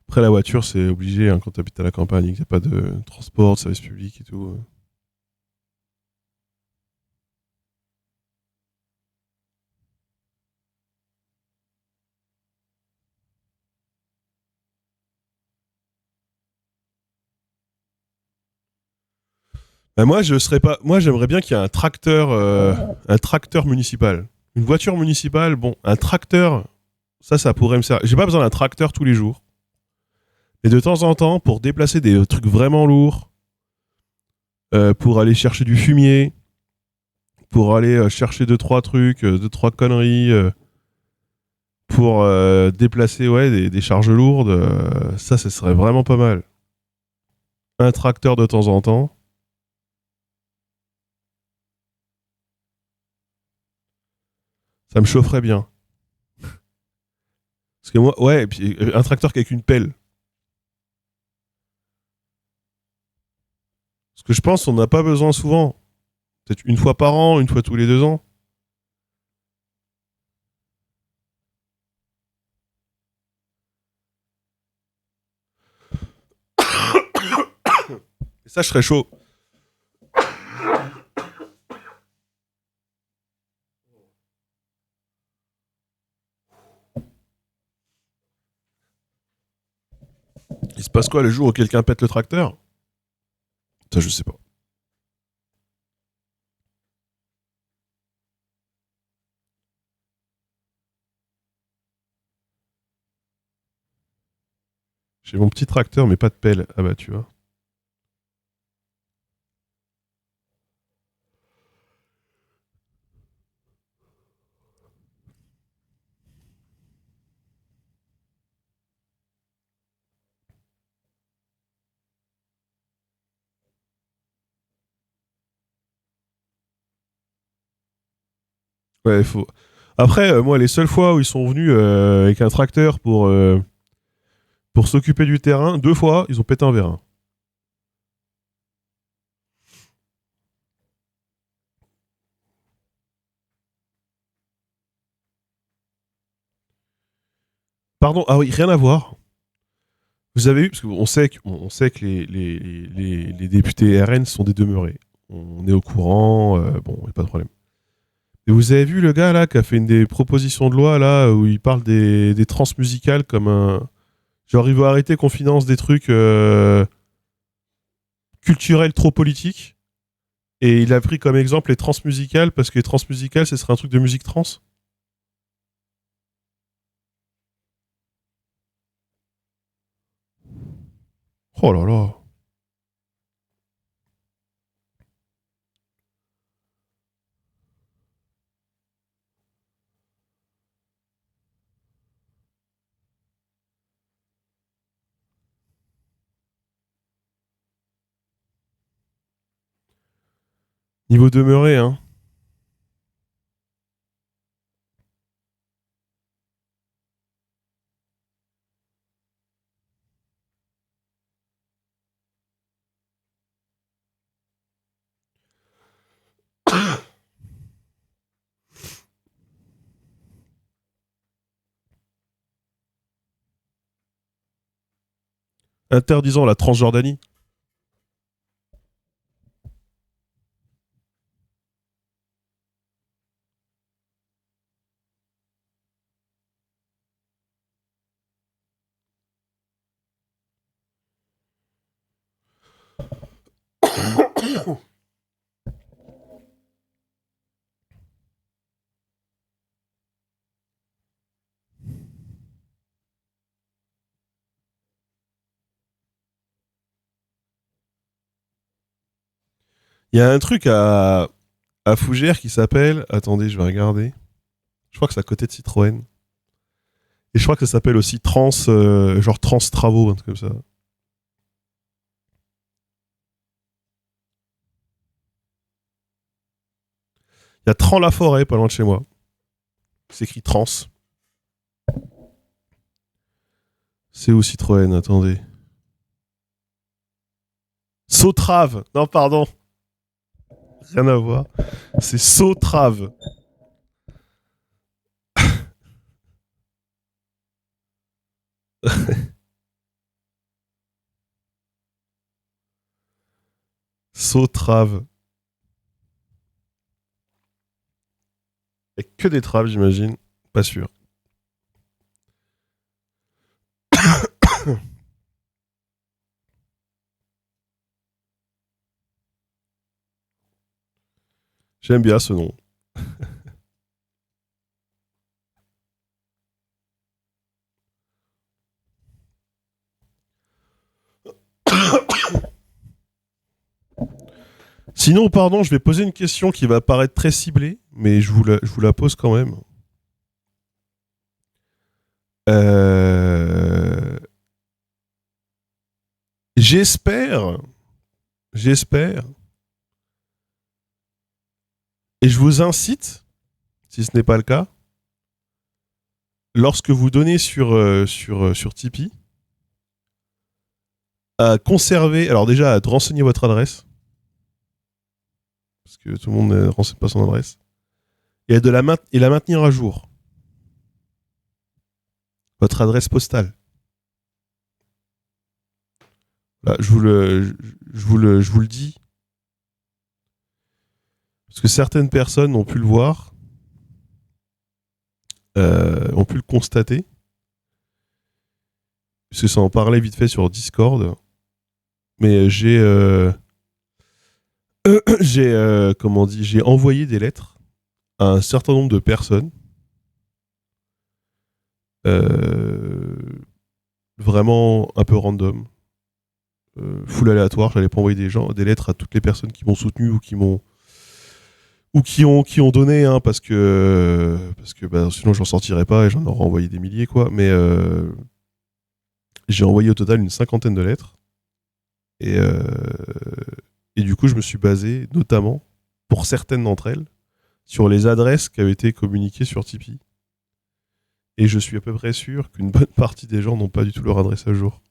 Après, la voiture, c'est obligé hein, quand tu habites à la campagne et qu'il n'y a pas de transport, de service public et tout. Moi, je serais pas. Moi, j'aimerais bien qu'il y ait un tracteur municipal. Une voiture municipale, bon, un tracteur, ça pourrait me servir. J'ai pas besoin d'un tracteur tous les jours. Mais de temps en temps, pour déplacer des trucs vraiment lourds, pour aller chercher du fumier, pour aller chercher deux, trois trucs, deux, trois conneries, pour déplacer ouais, des charges lourdes, ça, ce serait vraiment pas mal. Un tracteur de temps en temps, ça me chaufferait bien. Parce que moi, ouais, et puis un tracteur avec une pelle. Parce que je pense qu'on n'a pas besoin souvent. Peut-être une fois par an, une fois tous les 2 ans. Et ça, je serais chaud. Il se passe quoi le jour où quelqu'un pète le tracteur? Ça, je sais pas. J'ai mon petit tracteur, mais pas de pelle. Ah bah, tu vois. Ouais, il faut. Après, moi, les seules fois où ils sont venus avec un tracteur pour s'occuper du terrain, 2 fois, ils ont pété un vérin. Pardon, ah oui, rien à voir. Vous avez eu, parce qu'on sait on sait que les députés RN sont des demeurés. On est au courant, bon, y a pas de problème. Et vous avez vu le gars là qui a fait une des propositions de loi là où il parle des transmusicales comme un. Genre, il veut arrêter qu'on finance des trucs culturels trop politiques. Et il a pris comme exemple les transmusicales parce que les transmusicales, ce serait un truc de musique trans. Oh là là. Niveau demeuré, hein. Interdisant la Transjordanie. Il y a un truc à Fougères qui s'appelle. Attendez, je vais regarder. Je crois que c'est à côté de Citroën. Et je crois que ça s'appelle aussi Trans, genre Trans Travaux, un truc comme ça. Il y a Trans-la-Forêt, pas loin de chez moi. C'est écrit Trans. C'est où Citroën? Attendez. Sautrave. Non, pardon. Rien à voir. C'est Sautrave. Sautrave. Et que des traves, j'imagine. Pas sûr. J'aime bien ce nom. Sinon, pardon, je vais poser une question qui va paraître très ciblée, mais je vous la pose quand même. Euh, J'espère, j'espère, et je vous incite, si ce n'est pas le cas, lorsque vous donnez sur Tipeee, à conserver, alors déjà à renseigner votre adresse, parce que tout le monde ne renseigne pas son adresse, et, et la maintenir à jour. Votre adresse postale. Là, je vous le dis, parce que certaines personnes ont pu le voir, ont pu le constater, puisque ça en parlait vite fait sur Discord, mais j'ai envoyé des lettres à un certain nombre de personnes, euh, vraiment un peu random, full aléatoire. J'allais pas envoyer des lettres à toutes les personnes qui m'ont soutenu ou qui ont donné, hein, parce que bah, sinon j'en sortirais pas et j'en aurais envoyé des milliers, quoi. Mais j'ai envoyé au total une cinquantaine de lettres. Et, euh, et du coup, je me suis basé, notamment, pour certaines d'entre elles, sur les adresses qui avaient été communiquées sur Tipeee. Et je suis à peu près sûr qu'une bonne partie des gens n'ont pas du tout leur adresse à jour.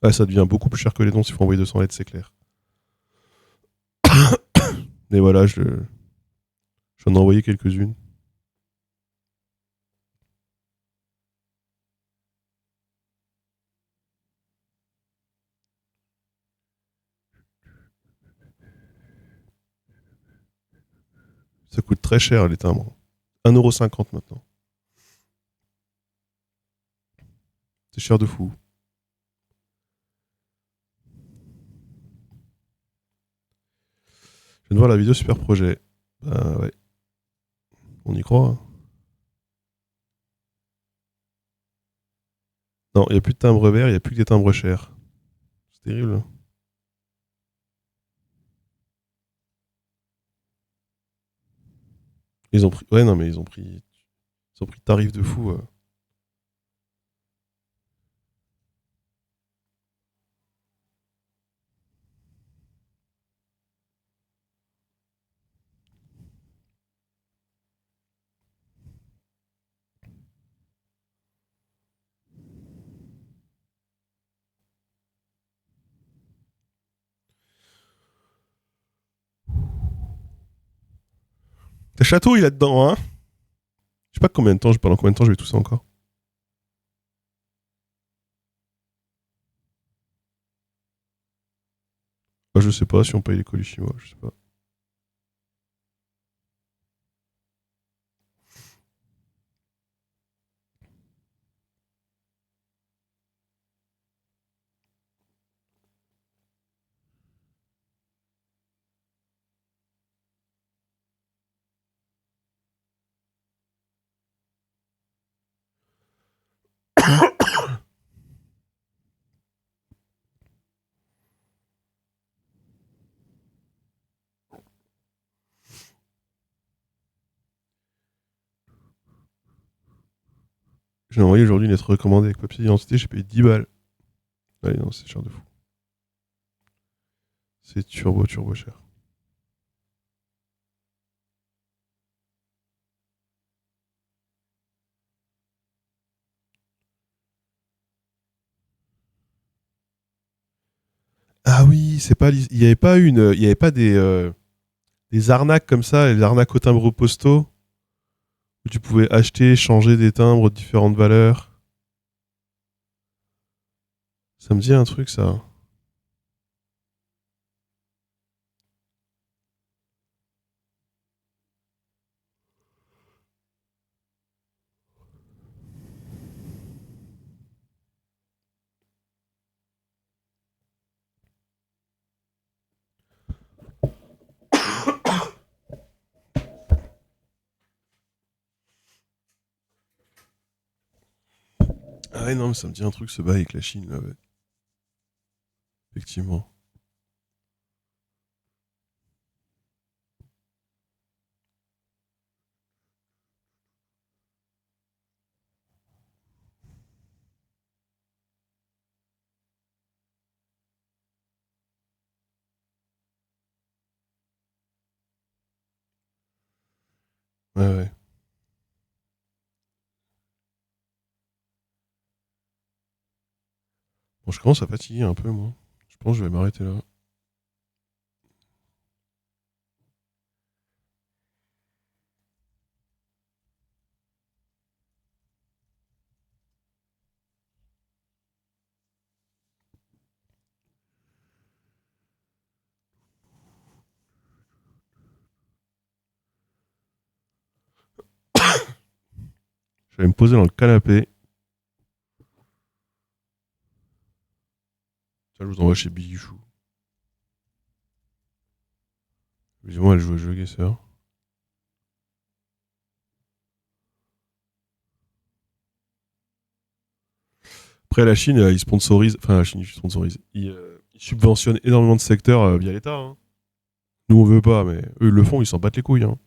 Ah, ça devient beaucoup plus cher que les dons s'il faut envoyer 200 lettres, c'est clair. Mais voilà, j'en ai envoyé quelques-unes. Ça coûte très cher les timbres. 1,50 € maintenant. C'est cher de fou. Je viens de voir la vidéo Super Projet. Bah ouais, on y croit, hein. Non, il n'y a plus de timbres verts, il n'y a plus que des timbres chers. C'est terrible, hein. Ils ont pris. Ouais, non, mais ils ont pris tarif de fou. T'as château, il est là-dedans, hein. Je sais pas combien de temps, pendant combien de temps je vais tout ça encore. Bah, je sais pas si on paye les colis chinois, je sais pas. J'ai envoyé aujourd'hui une lettre recommandée avec papier d'identité, j'ai payé 10 balles. Allez, non, c'est cher de fou. C'est turbo cher. Ah oui, c'est pas. Il y avait pas une. Il y avait pas des arnaques comme ça, les arnaques aux timbres postaux, où tu pouvais acheter, changer des timbres de différentes valeurs. Ça me dit un truc, ça. Ah ouais, non, mais ça me dit un truc, ce bail avec la Chine, là, ouais. Effectivement. Ouais, ouais. Bon, je commence à fatiguer un peu, moi. Je pense que je vais m'arrêter là. Je vais me poser dans le canapé. Tiens, je vous envoie chez Bichou. Évidemment, elle joue au jeu, Guesseur. Après, la Chine, ils sponsorisent. Enfin, la Chine, ils sponsorisent. Ils subventionnent énormément de secteurs via l'État, hein. Nous, on veut pas, mais eux, ils le font, ils s'en battent les couilles, hein.